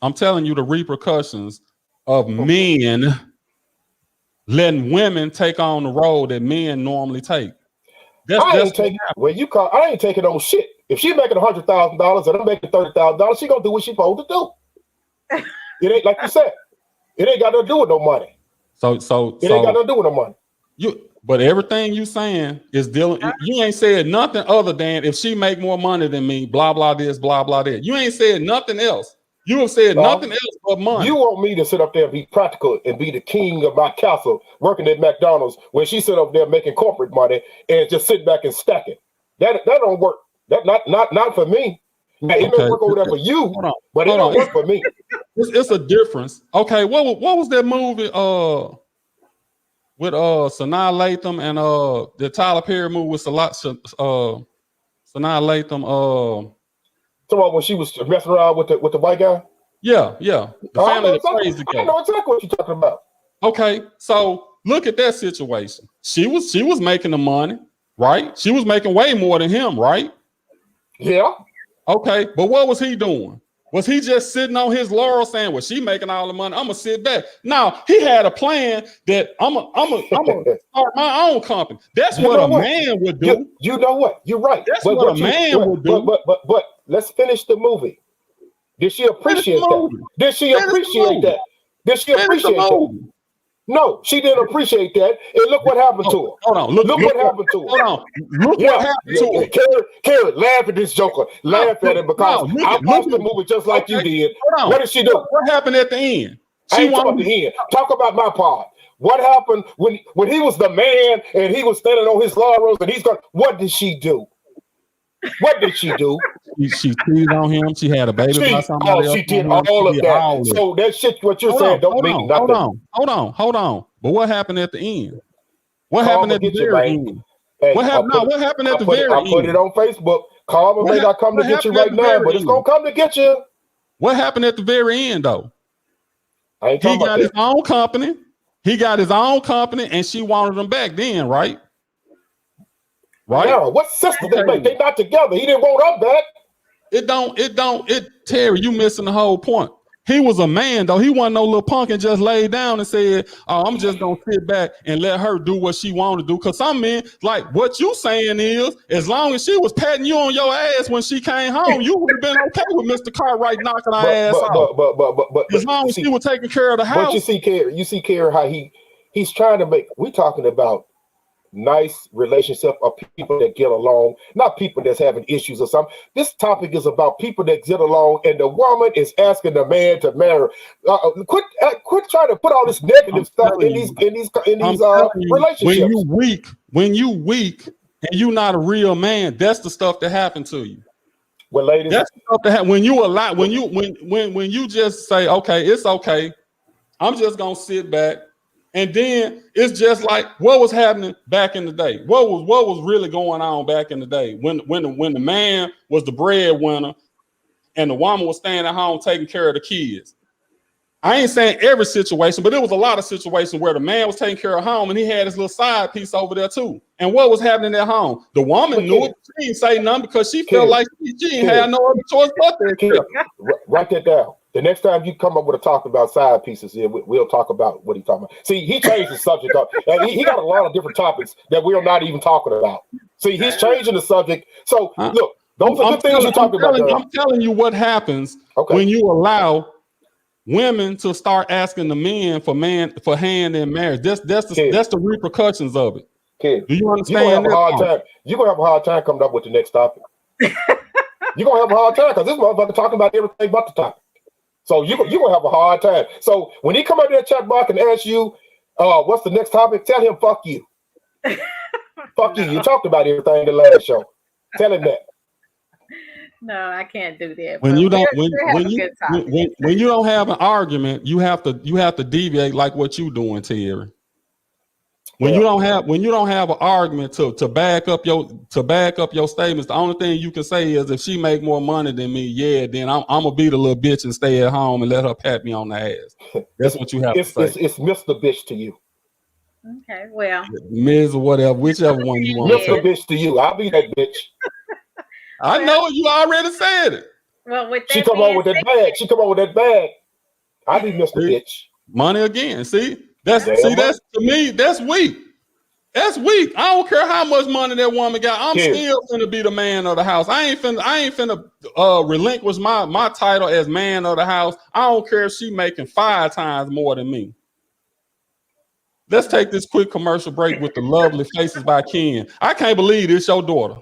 [SPEAKER 1] I'm telling you
[SPEAKER 2] the repercussions of men letting women take on the role that men normally take.
[SPEAKER 1] I ain't taking on shit. If she's making $100,000 and I'm making $30,000, she gonna do what she's supposed to do. It ain't like you said. It ain't got nothing to do with no money.
[SPEAKER 2] So
[SPEAKER 1] it ain't got nothing to do with no money.
[SPEAKER 2] But everything you saying is dealing. You ain't said nothing other than if she make more money than me, blah blah this, blah blah that. You ain't said nothing else. You have said nothing else but money. You
[SPEAKER 1] want me to sit up there and be practical and be the king of my castle, working at McDonald's, when she sit up there making corporate money and just sit back and stack it. That don't work. That not for me. Now, it may work over there for you, but it don't work for me.
[SPEAKER 2] It's a difference. Okay, what was that movie with Sanaa Lathan and the Tyler Perry movie with Sanaa Lathan?
[SPEAKER 1] So when she was messing around with the white guy?
[SPEAKER 2] Yeah. The family that plays together.
[SPEAKER 1] I know exactly what you're talking about.
[SPEAKER 2] Okay, so look at that situation. She was making the money, right? She was making way more than him, right?
[SPEAKER 1] Yeah.
[SPEAKER 2] Okay, but what was he doing? Was he just sitting on his laurel saying, well, she making all the money, I'm gonna sit back? No, he had a plan that I'm gonna start my own company. That's what a man would do.
[SPEAKER 1] You know what? You're right.
[SPEAKER 2] That's what a man would do.
[SPEAKER 1] But let's finish the movie. Did she appreciate that? Did she appreciate that? Did she appreciate that? No, she didn't appreciate that. And look what happened to her.
[SPEAKER 2] Hold on.
[SPEAKER 1] Look what happened to her.
[SPEAKER 2] Hold on. Look what happened to her.
[SPEAKER 1] Kerry, laugh at this joker. Laugh at him because I watched the movie just like you did. What did she do?
[SPEAKER 2] What happened at the end?
[SPEAKER 1] I ain't talking the end. Talk about my part. What happened when he was the man and he was standing on his laurels and he's going, what did she do? What did she do?
[SPEAKER 2] she cheated on him. She had a baby by somebody else.
[SPEAKER 1] She did all of that. So that shit, what you're saying, don't mean nothing.
[SPEAKER 2] Hold on. But what happened at the end? What happened at the very end? What happened? What happened at the very end? I put it on Facebook. Karma may not come to get you right now, but it's gonna come to get you. What happened at the very end, though? He got his own company. And she wanted him back then, right? Right? Yeah, what sister they make? They not together. He didn't want them back. Terry, you missing the whole point. He was a man, though. He wasn't no little punk and just laid down and said, "Oh, I'm just gonna sit back and let her do what she wanted to do." Because some men, like what you saying is, as long as she was patting you on your ass when she came home, you would have been okay with Mr. Cartwright knocking her ass off. But as long as she was taking care of the house. But you see, Kerry, how he's trying to make. We talking about nice relationship of people that get along, not people that's having issues or something. This topic is about people that get along, and the woman is asking the man to marry. Quit trying to put all this negative stuff in these relationships. When you weak and you're not a real man, that's the stuff that happened to you. Well, ladies, that's the stuff that happen when you just say, "Okay, it's okay. I'm just gonna sit back." And then it's just like what was happening back in the day. What was really going on back in the day when the man was the breadwinner and the woman was staying at home taking care of the kids. I ain't saying every situation, but it was a lot of situations where the man was taking care of home and he had his little side piece over there too. And what was happening at home? The woman knew it. She didn't say nothing because she felt like she didn't have no other choice but that. Write that down. The next time you come up with a talk about side pieces, we'll talk about what he's talking about. See, he changed the subject up. He got a lot of different topics that we're not even talking about. See, he's changing the subject. So, look, those are the things you're talking about. I'm telling you what happens when you allow women to start asking the men for hand in marriage. That's the repercussions of it. Kid, do you understand? You're gonna have a hard time coming up with the next topic. You're gonna have a hard time because this motherfucker talking about everything but the topic. So you're gonna have a hard time. So when he come out there chat box and ask you, what's the next topic? Tell him, fuck you. Fuck you. You talked about everything the last show. Tell him that.
[SPEAKER 3] No, I can't do that.
[SPEAKER 2] When you don't have an argument, you have to deviate like what you doing, Terry. When you don't have an argument to back up your statements, the only thing you can say is if she make more money than me, then I'm gonna be the little bitch and stay at home and let her pat me on the ass. That's what you have to say. It's Mr. Bitch to you.
[SPEAKER 3] Okay, well,
[SPEAKER 2] Ms. or whatever, whichever one you want. Mr. Bitch to you. I'll be that bitch. I know you already said it.
[SPEAKER 3] Well, with that
[SPEAKER 2] she come on with that bag. I'll be Mr. Bitch. Money again. See? That's to me, that's weak. That's weak. I don't care how much money that woman got. I'm still finna be the man of the house. I ain't finna relinquish my title as man of the house. I don't care if she making 5 times more than me. Let's take this quick commercial break with the lovely Faces by Ken. I can't believe it's your daughter.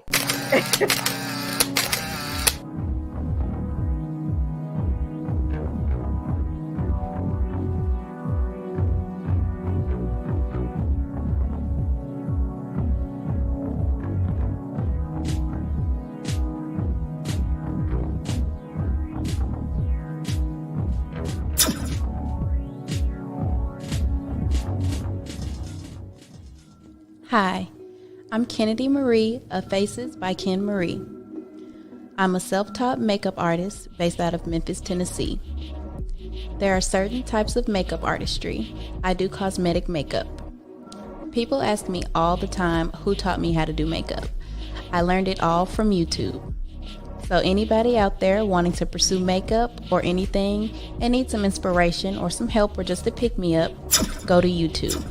[SPEAKER 6] Hi, I'm Kennedy Marie of Faces by Ken Marie. I'm a self-taught makeup artist based out of Memphis, Tennessee. There are certain types of makeup artistry. I do cosmetic makeup. People ask me all the time who taught me how to do makeup. I learned it all from YouTube. So anybody out there wanting to pursue makeup or anything and need some inspiration or some help or just to pick me up, go to YouTube.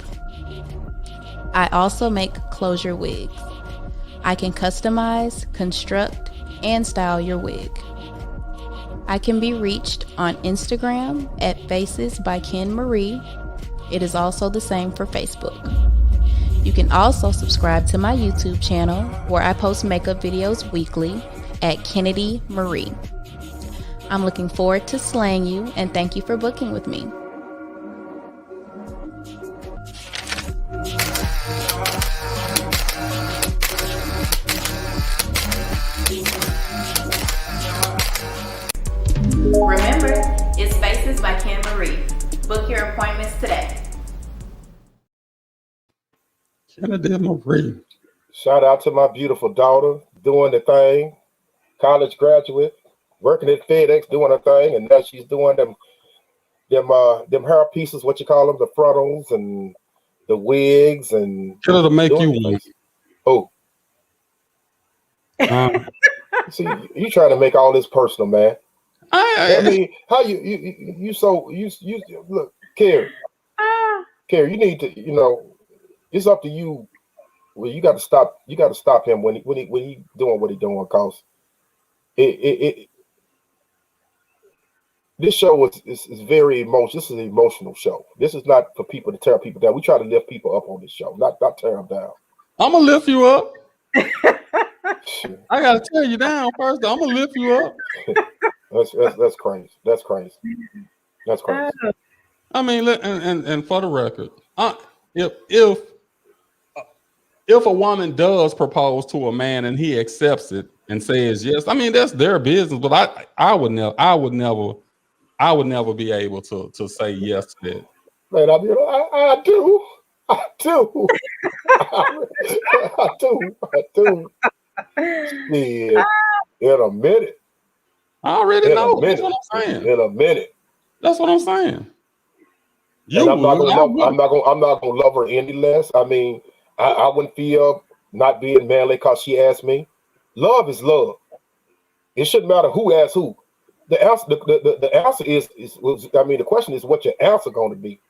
[SPEAKER 6] I also make closure wigs. I can customize, construct, and style your wig. I can be reached on Instagram at Faces by Ken Marie. It is also the same for Facebook. You can also subscribe to my YouTube channel where I post makeup videos weekly at Kennedy Marie. I'm looking forward to slaying you and thank you for booking with me. Remember, it's Faces by Ken Marie. Book your appointments today.
[SPEAKER 2] Kennedy Marie.
[SPEAKER 1] Shout out to my beautiful daughter doing the thing, college graduate, working at FedEx doing her thing, and now she's doing them hair pieces, what you call them, the frontals and the wigs, and
[SPEAKER 2] It'll make you one.
[SPEAKER 1] Oh. See, you trying to make all this personal, man. I mean, how you look, Carrie, you need to, it's up to you. Well, you got to stop him when he doing what he doing, because this show is very emotional. This is an emotional show. This is not for people to tear people down. We try to lift people up on this show, not tear them down.
[SPEAKER 2] I'm gonna lift you up. I gotta tear you down first. I'm gonna lift you up.
[SPEAKER 1] That's crazy. That's crazy. That's crazy.
[SPEAKER 2] I mean, and for the record, if a woman does propose to a man and he accepts it and says yes, I mean that's their business. But I would never be able to say yes to that.
[SPEAKER 1] Man, I do. Yeah, in a minute.
[SPEAKER 2] I already know. That's what I'm saying.
[SPEAKER 1] In a minute.
[SPEAKER 2] That's what I'm saying.
[SPEAKER 1] I'm not gonna love her any less. I mean, I wouldn't feel not being manly because she asked me. Love is love. It shouldn't matter who asks who. The answer, the answer is the question is what your answer going to be,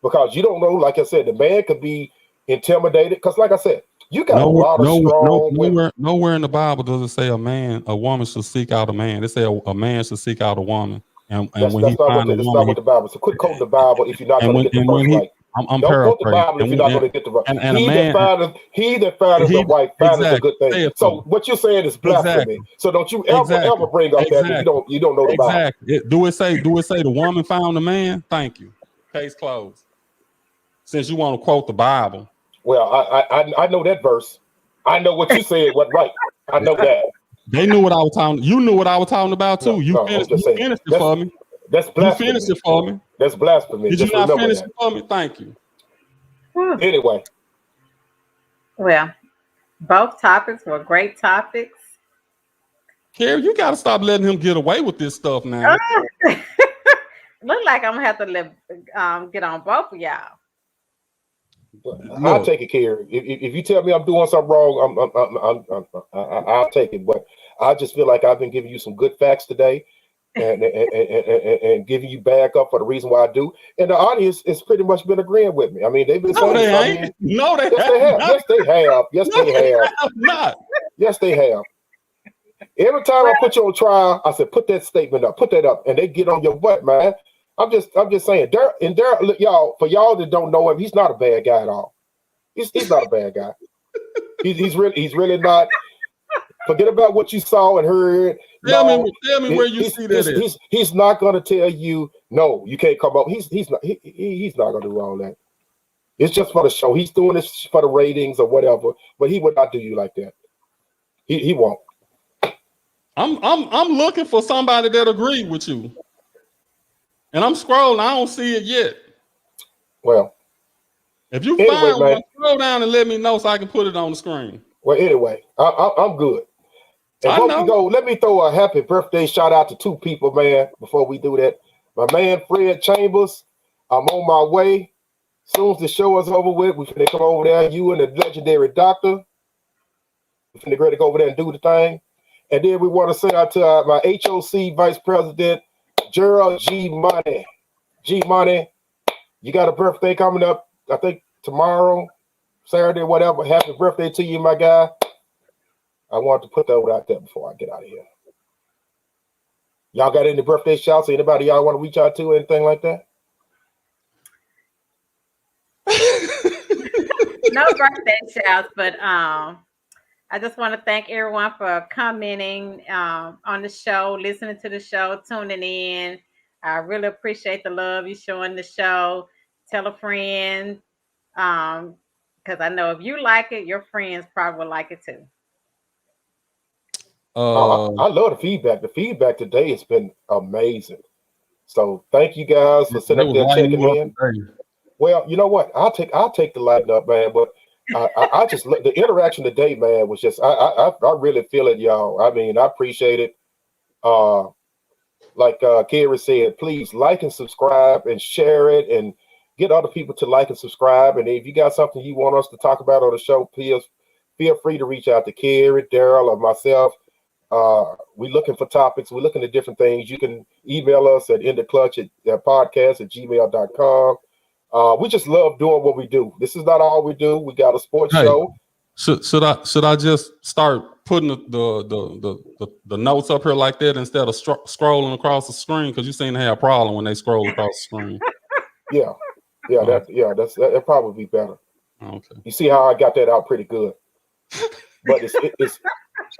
[SPEAKER 1] because you don't know. Like I said, the man could be intimidated because, like I said, you got a lot of strong women.
[SPEAKER 2] Nowhere in the Bible does it say a woman should seek out a man. It say a man should seek out a woman. And
[SPEAKER 1] that's
[SPEAKER 2] when
[SPEAKER 1] not what the Bible. So quit quoting the Bible if you're not going to get the verse right.
[SPEAKER 2] I'm
[SPEAKER 1] don't quote the Bible if you're not going to get the right. He that findeth a wife findeth a good thing. So what you're saying is blasphemy. Exactly. So don't you ever bring up that you don't know the Bible.
[SPEAKER 2] Do it say the woman found a man? Thank you. Case closed. Since you want to quote the Bible.
[SPEAKER 1] Well, I know that verse. I know what you said wasn't right. I know that.
[SPEAKER 2] They knew what I was talking. You knew what I was taling about too. You finished it for me.
[SPEAKER 1] That's blasphemy.
[SPEAKER 2] You finished it for me.
[SPEAKER 1] That's blasphemy.
[SPEAKER 2] Did you not finish it for me? Thank you.
[SPEAKER 1] Anyway.
[SPEAKER 3] Well, both topics were great topics.
[SPEAKER 2] Carrie, you got to stop letting him get away with this stuff now.
[SPEAKER 3] Look like I'm gonna have to get on both of y'all.
[SPEAKER 1] I'll take it, Carrie. If you tell me I'm doing something wrong, I'll take it. But I just feel like I've been giving you some good facts today, and giving you back up for the reason why I do. And the audience has pretty much been agreeing with me. I mean, they've been saying
[SPEAKER 2] they
[SPEAKER 1] yes, they have. Yes, they have. Yes, they have.
[SPEAKER 2] Not.
[SPEAKER 1] Yes, they have. Every time I put you on trial, I said, put that statement up, put that up, and they get on your butt, man. I'm just saying, y'all, for y'all that don't know him, he's not a bad guy at all. He's not a bad guy. He's really not. Forget about what you saw and heard.
[SPEAKER 2] Tell me where you see that.
[SPEAKER 1] He's not going to tell you no. You can't come up. He's not going to do all that. It's just for the show. He's doing this for the ratings or whatever. But he would not do you like that. He won't.
[SPEAKER 2] I'm looking for somebody that agreed with you. And I'm scrolling. I don't see it yet.
[SPEAKER 1] Well,
[SPEAKER 2] if you find one, scroll down and let me know so I can put it on the screen.
[SPEAKER 1] Well, anyway, I'm good. And before we go, let me throw a happy birthday shout out to two people, man. Before we do that, my man Fred Chambers. I'm on my way. As soon as the show is over with, we finna come over there. You and the legendary doctor. We finna go over there and do the thing. And then we want to send out to my HOC Vice President, Gerald G. Money. G. Money, you got a birthday coming up, I think tomorrow, Saturday, whatever. Happy birthday to you, my guy. I wanted to put that out there before I get out of here. Y'all got any birthday shouts? Anybody y'all want to reach out to, anything like that?
[SPEAKER 3] No birthday shouts, but I just want to thank everyone for commenting on the show, listening to the show, tuning in. I really appreciate the love you showing the show. Tell a friend, because I know if you like it, your friends probably will like it too.
[SPEAKER 1] I love the feedback. The feedback today has been amazing. So thank you guys for sitting up there checking in. Well, you know what? I'll take the lighting up, man. But I just the interaction today, man, was just I really feel it, y'all. I mean, I appreciate it. Like Kerry said, please like and subscribe and share it and get other people to like and subscribe. And if you got something you want us to talk about on the show, please feel free to reach out to Kerry, Daryl, or myself. We're looking for topics. We're looking at different things. You can email us at indtheclutch@podcast@gmail.com. We just love doing what we do. This is not all we do. We got a sports show.
[SPEAKER 2] Should I just start putting the notes up here like that instead of scrolling across the screen? Because you seem to have a problem when they scroll across the screen. That'd probably be better. Okay. You see how I got that out pretty good. But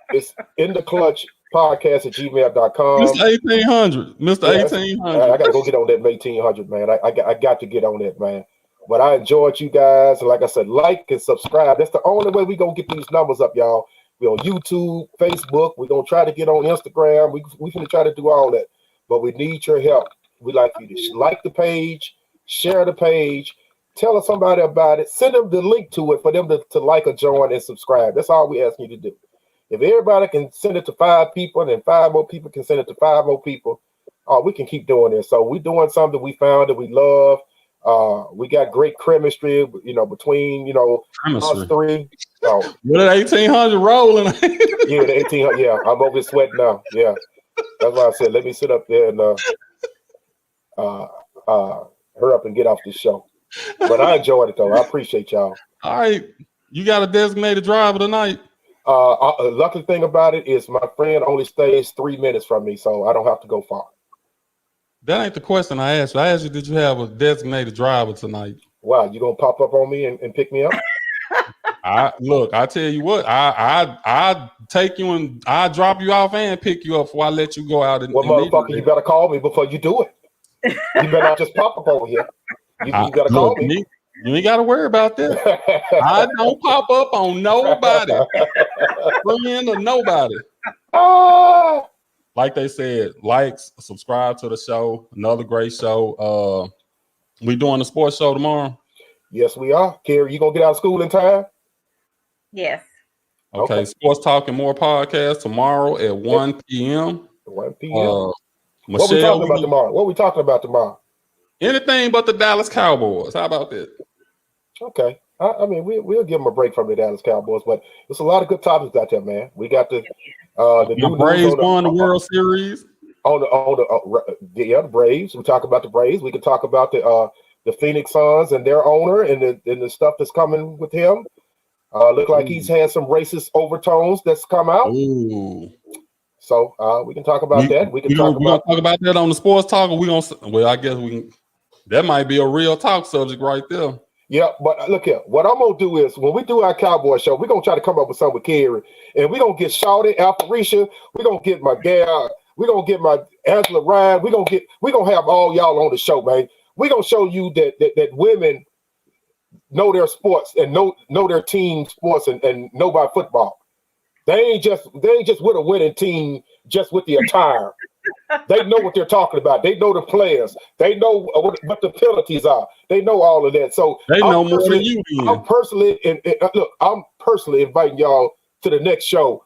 [SPEAKER 2] it's in the clutch podcast@gmail.com. Mr. 1800. Mr. 1800.
[SPEAKER 1] I gotta go get on that 1800, man. I got to get on that, man. But I enjoyed you guys. And like I said, like and subscribe. That's the only way we're going to get these numbers up, y'all. We're on YouTube, Facebook. We're going to try to get on Instagram. We're going to try to do all that. But we need your help. We'd like you to like the page, share the page, tell somebody about it, send them the link to it for them to like or join and subscribe. That's all we ask you to do. If everybody can send it to 5 people and then 5 more people can send it to 5 more people, we can keep doing this. So we're doing something we found that we love. We got great chemistry, between us 3. So
[SPEAKER 2] with an 1800 rolling.
[SPEAKER 1] Yeah, the 1800. Yeah, I'm over sweating now. Yeah, that's why I said let me sit up there and hurry up and get off this show. But I enjoyed it though. I appreciate y'all.
[SPEAKER 2] All right, you got a designated driver tonight.
[SPEAKER 1] Lucky thing about it is my friend only stays 3 minutes from me, so I don't have to go far.
[SPEAKER 2] That ain't the question I asked you. I asked you, did you have a designated driver tonight?
[SPEAKER 1] Wow, you gonna pop up on me and pick me up?
[SPEAKER 2] I tell you what, I take you and I drop you off and pick you up before I let you go out.
[SPEAKER 1] Motherfucker, you better call me before you do it. You better not just pop up over here. You gotta call me. You ain't gotta worry about that.
[SPEAKER 2] I don't pop up on nobody. Friend or nobody. Like they said, likes, subscribe to the show. Another great show. We doing the sports show tomorrow?
[SPEAKER 1] Yes, we are. Kerry, you gonna get out of school in time?
[SPEAKER 3] Yes.
[SPEAKER 2] Okay. Sports Talk and More podcast tomorrow at 1 p.m.
[SPEAKER 1] 1 p.m.
[SPEAKER 2] Michelle,
[SPEAKER 1] what we talking about tomorrow? What we talking about tomorrow?
[SPEAKER 2] Anything but the Dallas Cowboys. How about that?
[SPEAKER 1] Okay. I mean, we'll give them a break from the Dallas Cowboys, but there's a lot of good topics out there, man. We got the new
[SPEAKER 2] Braves won the World Series.
[SPEAKER 1] The Braves. We talk about the Braves. We can talk about the Phoenix Suns and their owner and the stuff that's coming with him. Look like he's had some racist overtones that's come out.
[SPEAKER 2] Ooh.
[SPEAKER 1] So we can talk about that. We can talk
[SPEAKER 2] about that on the Sports Talk. Or I guess we can. That might be a real talk subject right there.
[SPEAKER 1] Yeah, but look here. What I'm gonna do is when we do our Cowboy show, we're gonna try to come up with something with Kerry, and we're gonna get Shawty, Alpharisha, we're gonna get my gal, we're gonna get my Angela Ryan, we're gonna have all y'all on the show, man. We're gonna show you that women know their sports and know their team sports and know about football. They ain't just with a winning team just with the attire. They know what they're talking about. They know the players. They know what the penalties are. They know all of that. So
[SPEAKER 2] they know more than you do.
[SPEAKER 1] I'm personally inviting y'all to the next show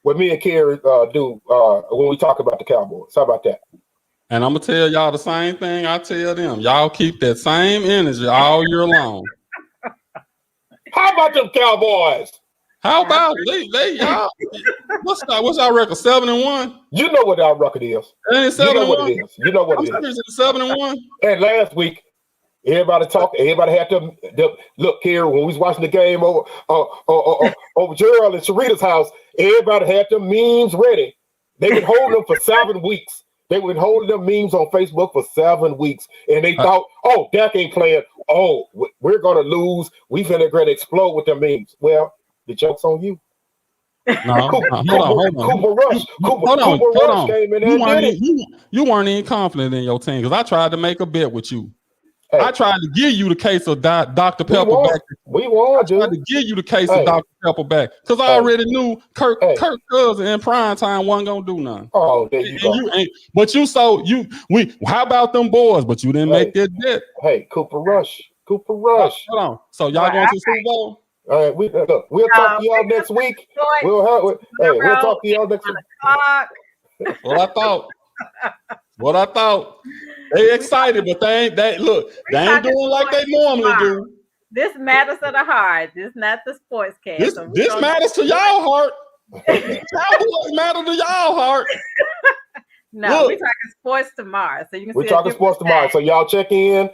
[SPEAKER 1] where me and Kerry do when we talk about the Cowboys. How about that?
[SPEAKER 2] And I'm gonna tell y'all the same thing I tell them. Y'all keep that same energy all year long.
[SPEAKER 1] How about them Cowboys?
[SPEAKER 2] How about they y'all? What's our record? 7-1.
[SPEAKER 1] You know what our record is.
[SPEAKER 2] It ain't 7-1.
[SPEAKER 1] You know what it is. You know what it is.
[SPEAKER 2] 7-1.
[SPEAKER 1] And last week, everybody had to look here when we was watching the game over Gerald and Sharita's house. Everybody had the memes ready. They been holding them for 7 weeks. They been holding them memes on Facebook for 7 weeks, and they thought, "Oh, Dak ain't playing. Oh, we're gonna lose. We finna gonna explode with them memes." Well, the joke's on you.
[SPEAKER 2] No, hold on.
[SPEAKER 1] Cooper Rush came in there.
[SPEAKER 2] You weren't even confident in your team because I tried to make a bet with you.
[SPEAKER 1] Hey.
[SPEAKER 2] I tried to give you the case of Dr. Pepper back.
[SPEAKER 1] We won,
[SPEAKER 2] I tried to give you the case of Dr. Pepper back because I already knew Kirk Cousin in prime time wasn't gonna do nothing.
[SPEAKER 1] Oh, there you go.
[SPEAKER 2] How about them boys? But you didn't make that bet.
[SPEAKER 1] Hey, Cooper Rush. Hold
[SPEAKER 2] on. So y'all going to the Super Bowl?
[SPEAKER 1] All right, we'll talk to y'all next week. We'll talk to y'all next week.
[SPEAKER 2] What I thought. They excited, but they ain't doing like they normally do.
[SPEAKER 3] This matters to the heart. This is not the sports cast.
[SPEAKER 2] This matters to y'all heart. Cowboys matter to y'all heart.
[SPEAKER 3] No, we're talking sports tomorrow. So you can
[SPEAKER 1] we're talking sports tomorrow. So y'all check in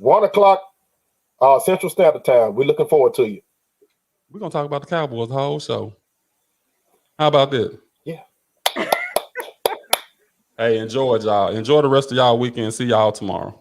[SPEAKER 1] 1:00 Central Standard Time. We're looking forward to you.
[SPEAKER 2] We're gonna talk about the Cowboys the whole show. How about that?
[SPEAKER 1] Yeah.
[SPEAKER 2] Hey, enjoy y'all. Enjoy the rest of y'all weekend. See y'all tomorrow.